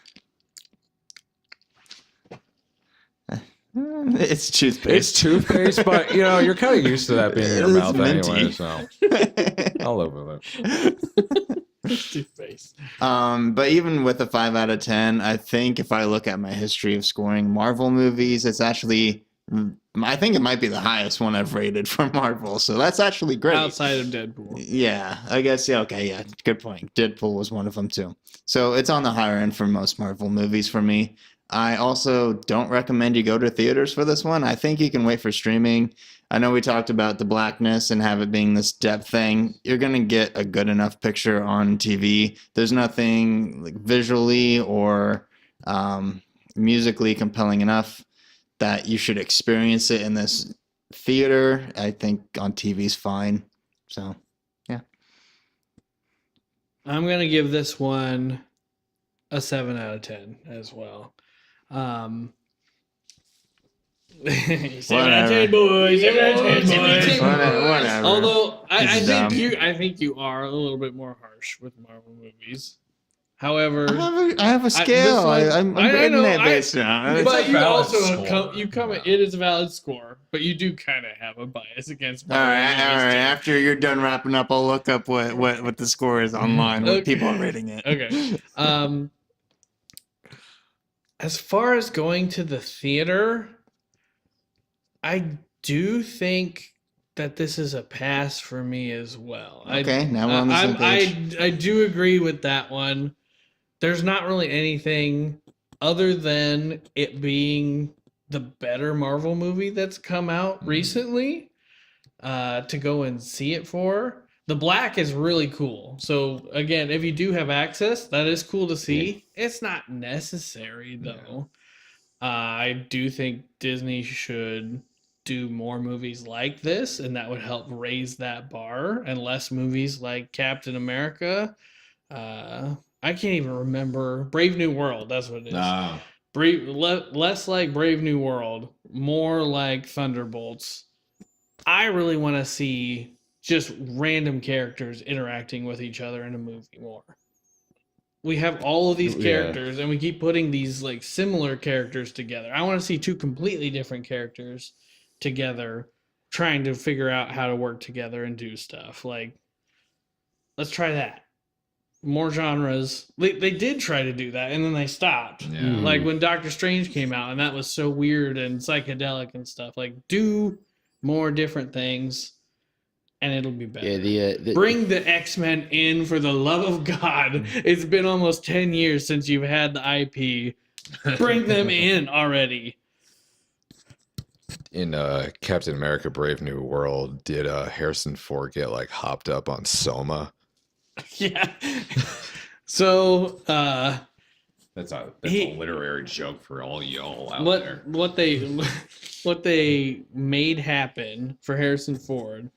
It's toothpaste. It's toothpaste, but you're kind of used to that being in your It's mouth minty. anyway, so I'll live with it. Toothpaste. But even with a 5 out of 10, I think if I look at my history of scoring Marvel movies, it's actually, I think it might be the highest one I've rated for Marvel. So that's actually great. Outside of Deadpool. Yeah, I guess. Yeah, okay. Yeah, good point. Deadpool was one of them too. So it's on the higher end for most Marvel movies for me. I also don't recommend you go to theaters for this one. I think you can wait for streaming. I know we talked about the blackness and have it being this depth thing. You're going to get a good enough picture on TV. There's nothing like visually or musically compelling enough that you should experience it in this theater. I think on TV is fine. So, yeah. I'm gonna give this one a 7 out of 10 as well. 7 out of 10, boys. 7 out of 10, boys. Whatever. Although I It's think dumb. I think you are a little bit more harsh with Marvel movies. However, I have a scale. I'm I rating know, it based on. It's but a you valid also score. you come. It is a valid score, but you do kind of have a bias against All Marvel right. movies, too. After you're done wrapping up, I'll look up what the score is online. What Okay. people are rating it. Okay. As far as going to the theater, I do think that this is a pass for me as well. Okay, now we're on the same page. I do agree with that one. There's not really anything other than it being the better Marvel movie that's come out recently to go and see it for. The black is really cool. So again, if you do have access, that is cool to see. It's not necessary though. I do think Disney should do more movies like this, and that would help raise that bar, and less movies like Captain America. I can't even remember. Brave New World. That's what it is. Nah. Less like Brave New World, more like Thunderbolts. I really want to see just random characters interacting with each other in a movie more. We have all of these characters, and we keep putting these like similar characters together. I want to see two completely different characters together, trying to figure out how to work together and do stuff. Like, let's try that. More genres. They did try to do that, and then they stopped. Yeah. Like when Doctor Strange came out, and that was so weird and psychedelic and stuff. Like, do more different things, and it'll be better. Yeah, Bring the X-Men in, for the love of God. It's been almost 10 years since you've had the IP. Bring them in already. In Captain America: Brave New World, did Harrison Ford get like hopped up on Soma? Yeah. So That's a He- literary joke for all y'all out there. what they made happen for Harrison Ford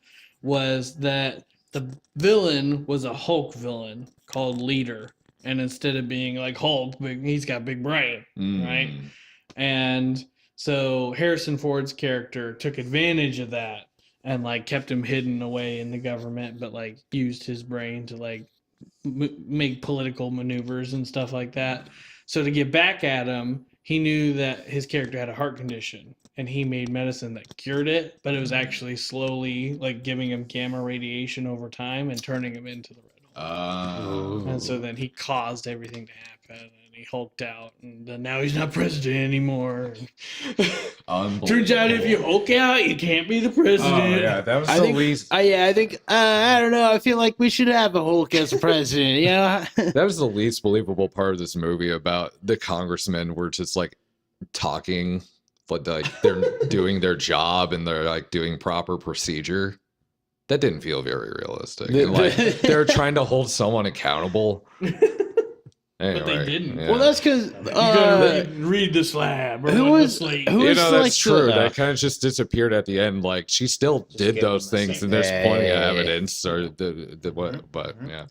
was that the villain was a Hulk villain called Leader, and instead of being like Hulk, he's got big brain, right? And so Harrison Ford's character took advantage of that and like kept him hidden away in the government, but like used his brain to like make political maneuvers and stuff like that. So to get back at him, he knew that his character had a heart condition, and he made medicine that cured it, but it was actually slowly like giving him gamma radiation over time and turning him into the Red Hulk. And so then he caused everything to happen, and he hulked out, and then now he's not president anymore. Turns out if you hulk out, you can't be the president. that was I think, I think I don't know. I feel like we should have a Hulk as president. Yeah, that was the least believable part of this movie. About the congressmen were just like talking, but like they're doing their job and they're like doing proper procedure. That didn't feel very realistic. And, like they're trying to hold someone accountable. Anyway, But they didn't. yeah. well, that's because You gotta read the slab. Or who what was- the slate. who You was know, like that's true. the- That kind of just disappeared at the end. Like she still did give those them the things, same- and there's plenty of Yeah. evidence. Or the what? But yeah,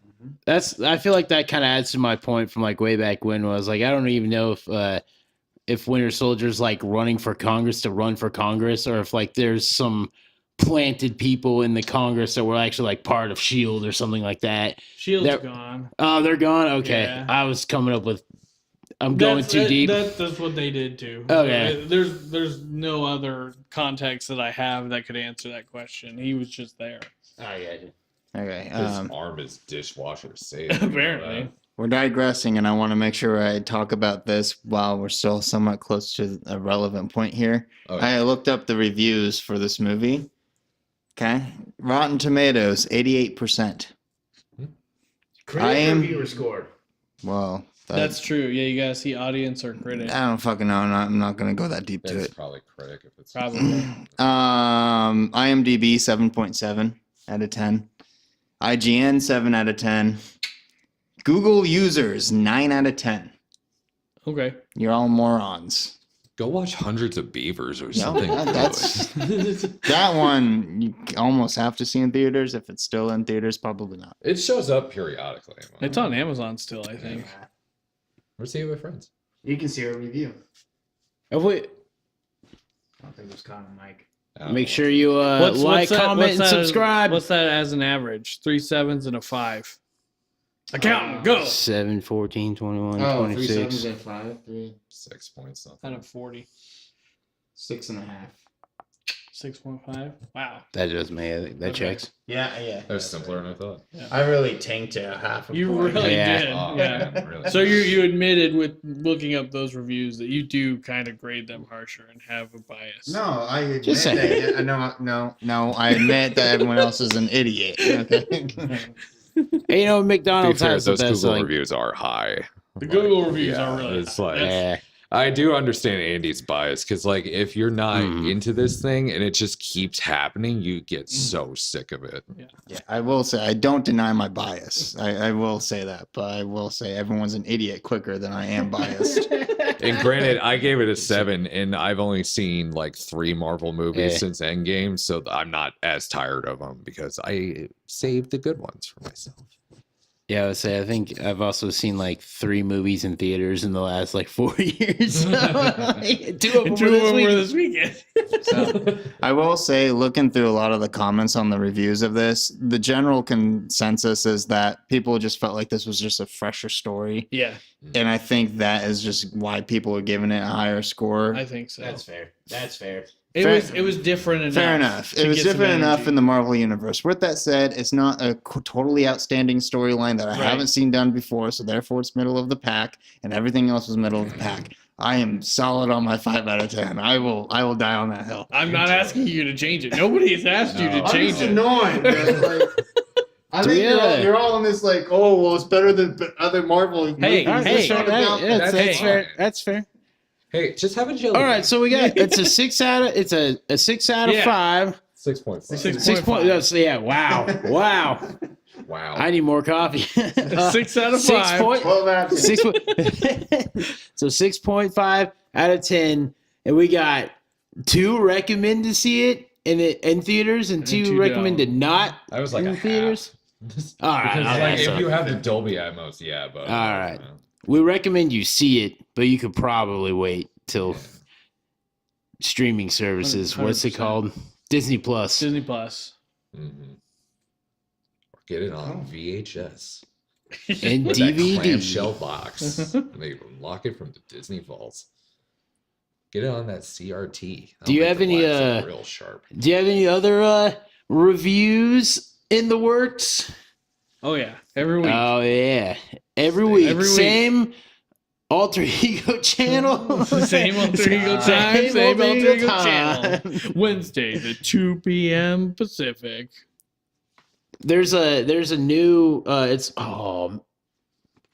that's. I feel like that kind of adds to my point from like way back when was like I don't even know if Winter Soldier's like running for Congress to run for Congress, or if like there's some planted people in the Congress that were actually like part of Shield or something like that. Shield's That- gone. Oh, they're gone. Okay, Yeah. I was coming up with. I'm going That's- too that- deep. That's what they did too. Okay. There's no other context that I have that could answer that question. He was just there. Okay. his arm is dishwasher safe. Apparently. We're digressing, and I want to make sure I talk about this while we're still somewhat close to a relevant point here. Oh, I looked up the reviews for this movie. Okay. Rotten Tomatoes, 88%. Critic I am- reviewer score. Well, That's true. Yeah, you gotta see audience or critic. I don't fucking know. I'm not going to go that deep to That's it. probably critic if it's Probably. IMDb 7.7 out of 10. IGN 7 out of 10. Google users 9 out of 10. Okay. You're all morons. Go watch Hundreds of Beavers or No, something. that's that one you almost have to see in theaters. If it's still in theaters, probably not. It shows up periodically. It's on Amazon still, I think. We're seeing it with friends. You can see our review. Oh, wait, I don't think it was caught on mic. make sure you like, comment, and subscribe. What's that as an average? 3 7s and a 5. Accountant, go. 7, 14, 21, Oh, 3 26. sevens and 5, 3, 6 points. Out of 40. 6.5. 6.5. Wow. That does make that checks. Yeah. That was simpler than I thought. I really tanked it a half a You point. really Yeah. did. Oh, Yeah. man, really. So you admitted with looking up those reviews that you do kind of grade them harsher and have a bias. No, I admit Just saying. that. No. I admit that everyone else is an idiot. Okay. Hey, you know, To be McDonald's fair, has the those best Google like. reviews are high. The Google Like, reviews yeah, are really It's high. like Yeah. I do understand Andy's bias because, like, if you're not into this thing and it just keeps happening, you get so sick of it. Yeah, I will say I don't deny my bias. I will say that, but I will say everyone's an idiot quicker than I am biased. And granted, I gave it a 7, and I've only seen like 3 Marvel movies Yeah. since Endgame, so I'm not as tired of them because I saved the good ones for myself. Yeah, I would say I think I've also seen like 3 movies in theaters in the last like 4 years. So, like, 2 of them, were this weekend. So, I will say, looking through a lot of the comments on the reviews of this, the general consensus is that people just felt like this was just a fresher story. Yeah, And I think that is just why people are giving it a higher score. I think so. fair. That's fair. It was different enough. Fair enough. to It was get some different enough energy. in the Marvel universe. With that said, it's not a totally outstanding storyline that I Right. haven't seen done before, so therefore it's middle of the pack, and everything else was middle of the pack. I am solid on my 5 out of 10. I will die on that hill. I'm not asking you to change it. Nobody has asked you to No. change it. annoying. I think you're all in this like, oh well, it's better than other Marvel. Hey, movies. hey, That's that's fair. That's fair. Hey, just have a jelly. All right, so we got it's a 6 out of a 6 out of Yeah. 5. 6.5. 6 point. Yes, yeah. Wow. Wow. Wow. I need more coffee. 6 out of 6 5. point. 12 out of 10. 6 so 6.5 out of 10, and we got 2 recommend to see it in theaters, and 2 2 recommend to don't. not I was like in a theaters. half. All right, Because all like right, if so you have the Dolby Atmos, yeah, but All right. we recommend you see it, but you could probably wait till streaming services. What's it 100%. called? Disney Plus. Disney Plus. Mm-hmm. Or get it on VHS And with that DVD. clamshell box. And they unlock it from the Disney vaults. Get it on that CRT. Do you That'll have make the any, lights look real sharp? Do you have any other reviews in the works? Oh yeah, every week. Oh yeah, every week. Every week. Same alter ego channel. Same alter ego time. Same alter ego channel. Wednesdays at 2 p.m. Pacific. There's a new.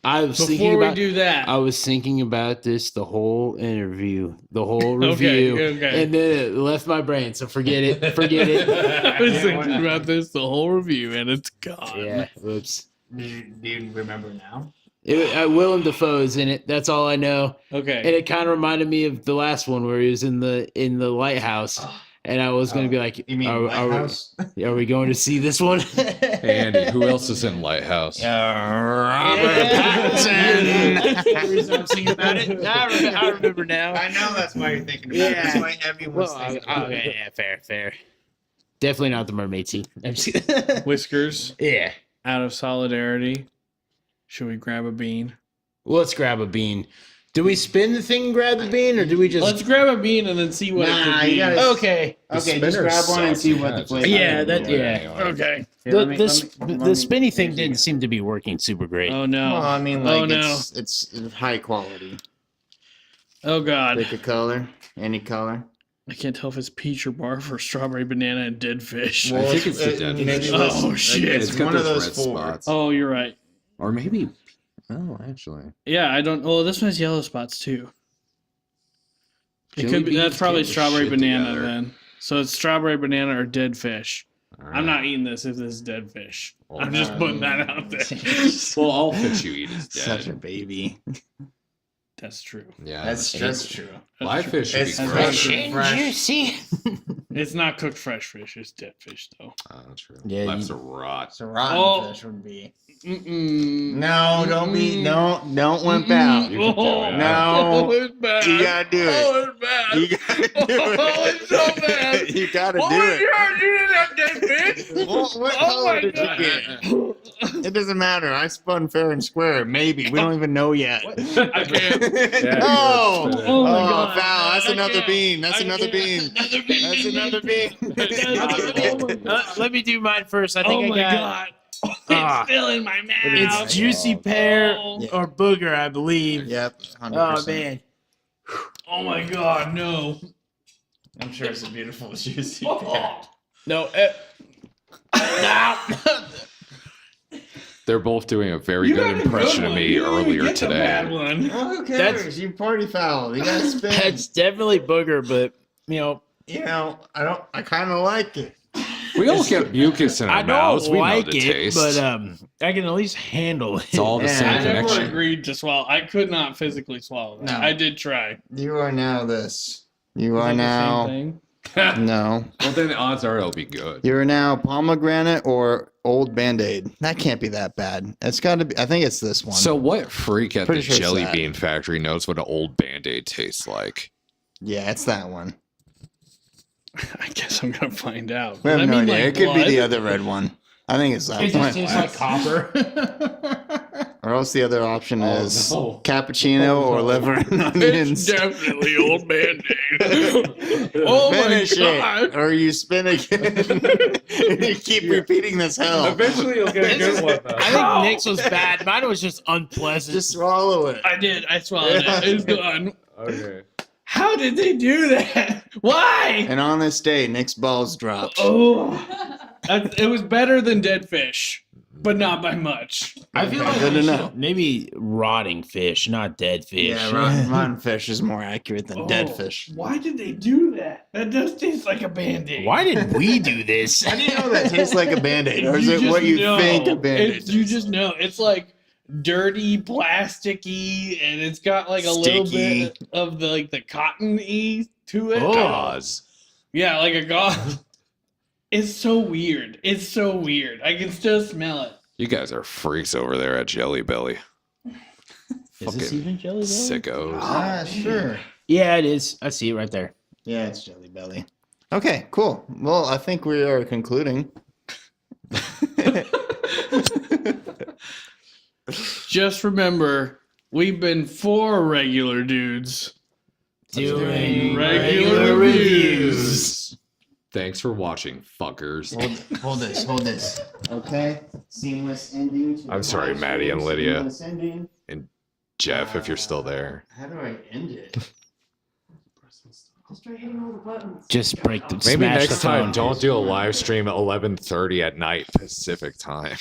I was thinking Before we about. do that, I was thinking about this the whole interview, the whole review, okay. and then it left my brain. So forget it. Forget it. I was thinking about this the whole review, and it's gone. Yeah. Oops. Do you remember now? Willem Dafoe's in it. That's all I know. And Okay. it kind of reminded me of the last one where he was in the lighthouse, and I was going to be like, You mean Lighthouse? are we going to see this one? Hey Andy, who else is in Lighthouse? Robert Pattinson. I'm thinking about it. I remember now. I know that's why you're thinking about it. Yeah. That's why everyone's Well, thinking about it. yeah, fair. Definitely not the mermaid scene. Whiskers, Yeah. out of solidarity, should we grab a bean? Let's grab a bean. Do we spin the thing and grab the bean, or do we just? Let's grab a bean and then see what it Nah, could be. you gotta- Okay. The Okay, just spinner grab one and sucks. see what the just- flavor Yeah, is. that- yeah. Anyway. Okay. Here, let me- let me- The let me- spinny thing didn't seem to be working super great. Oh no. Well, I mean, Oh, like no. it's high quality. Oh god. Pick a color, any color. I can't tell if it's peach or barf or strawberry banana and dead fish. I think it's the dead maybe fish. let's- Oh, shit. It's got one of those those red four. spots. Oh, you're right. Or maybe. Oh, actually. Yeah, I don't. Well, this one has yellow spots too. It Jelly could be. That's beans probably get the strawberry shit banana together. then. So it's strawberry banana or dead fish. All I'm right. not eating this if this is dead fish. Well, I'm just putting that out there. Well, all fish you eat is dead. Such a baby. That's true. Yeah. That's true. Live fish should be It's gross. fresh. juicy. It's not cooked fresh fish. It's dead fish though. Oh, true. Yeah, Left you- to rot. So rotten Oh. fish would be. Mm-mm. No, don't be, don't wimp out. You can do it. No. Oh, it's bad. You gotta do it. Oh, it's bad. You gotta do it. Oh, it's so bad. You gotta Oh do my it. god, you didn't have dead fish? What Oh color my did God. you get? It doesn't matter. I spun fair and square. Maybe. We don't even know yet. I can't. No. you're Oh my Oh, God. foul. That's I another can't. bean. That's I another can't. bean. Another bean. That's another bean. Let me do mine first. I Oh think my I got. god. Ah. It's still in my mouth. It's juicy pear Oh. or booger, I believe. Yep. 100%. Oh man. Oh my god, no. I'm sure it's a beautiful juicy Oh. pear. No. They're both doing a very good impression of me earlier today. One. Who cares? You party foul. You gotta spin. That's definitely booger, but you know, I kind of like it. We all get mucus in our I mouths. don't We know like the it, taste. but I can at least handle it. It's all the Yeah, same I never connection. agreed to swallow. I could not physically swallow that. No. I did try. You are now this. You Is are that now. the same thing? No. Well, then the odds are it'll be good. You're now pomegranate or old Band-Aid. That can't be that bad. It's got to be. I think it's this one. So what freak at Pretty the sure it's jelly that. bean factory knows what an old Band-Aid tastes like? yeah, it's that one. I guess I'm gonna find out. We have Does that no mean, idea. like, it could be the blood? other red one. I think it's that It one. just tastes like copper. Or else the other option is no. cappuccino or liver and It's onions. definitely old Band-Aid. Oh my Finish god! it, or you spin again. You keep repeating this hell. Eventually, you'll get a good one. Though. I think Nick's was bad. Mine was just unpleasant. Just swallow it. I did. I swallowed it. It's gone. Okay. How did they do that? Why? And on this day, Nick's balls dropped. Oh, it was better than dead fish, but not by much. I feel like Good we to should- know. maybe rotting fish, not dead fish. Yeah, rotten fish is more accurate than dead Oh, fish. Why did they do that? That does taste like a Band-Aid. Why did we do this? How do you know that tastes like a Band-Aid? Or is You it just what you know. think a Band-Aid It's- You tastes just know. It's like dirty, plasticky, and it's got like a little Sticky. bit of the like the cotton-y to it. Oh. Gauze. Yeah, like a gauze. It's so weird. It's so weird. I can still smell it. You guys are freaks over there at Jelly Belly. Is this Fucking even Jelly Belly? sickos. Ah, sure. Yeah, it is. I see it right there. Yeah, it's Jelly Belly. Okay, cool. Well, I think we are concluding. Just remember, we've been 4 regular dudes. Doing regular reviews. Thanks for watching, fuckers. Hold this. Okay. Seamless ending. to the I'm sorry, live Maddie stream. and Lydia. Seamless ending. Jeff, if you're still there. How do I end it? Just try hitting all the buttons. Just break the Maybe smash next the phone. time, don't do a live stream at 11:30 at night Pacific time.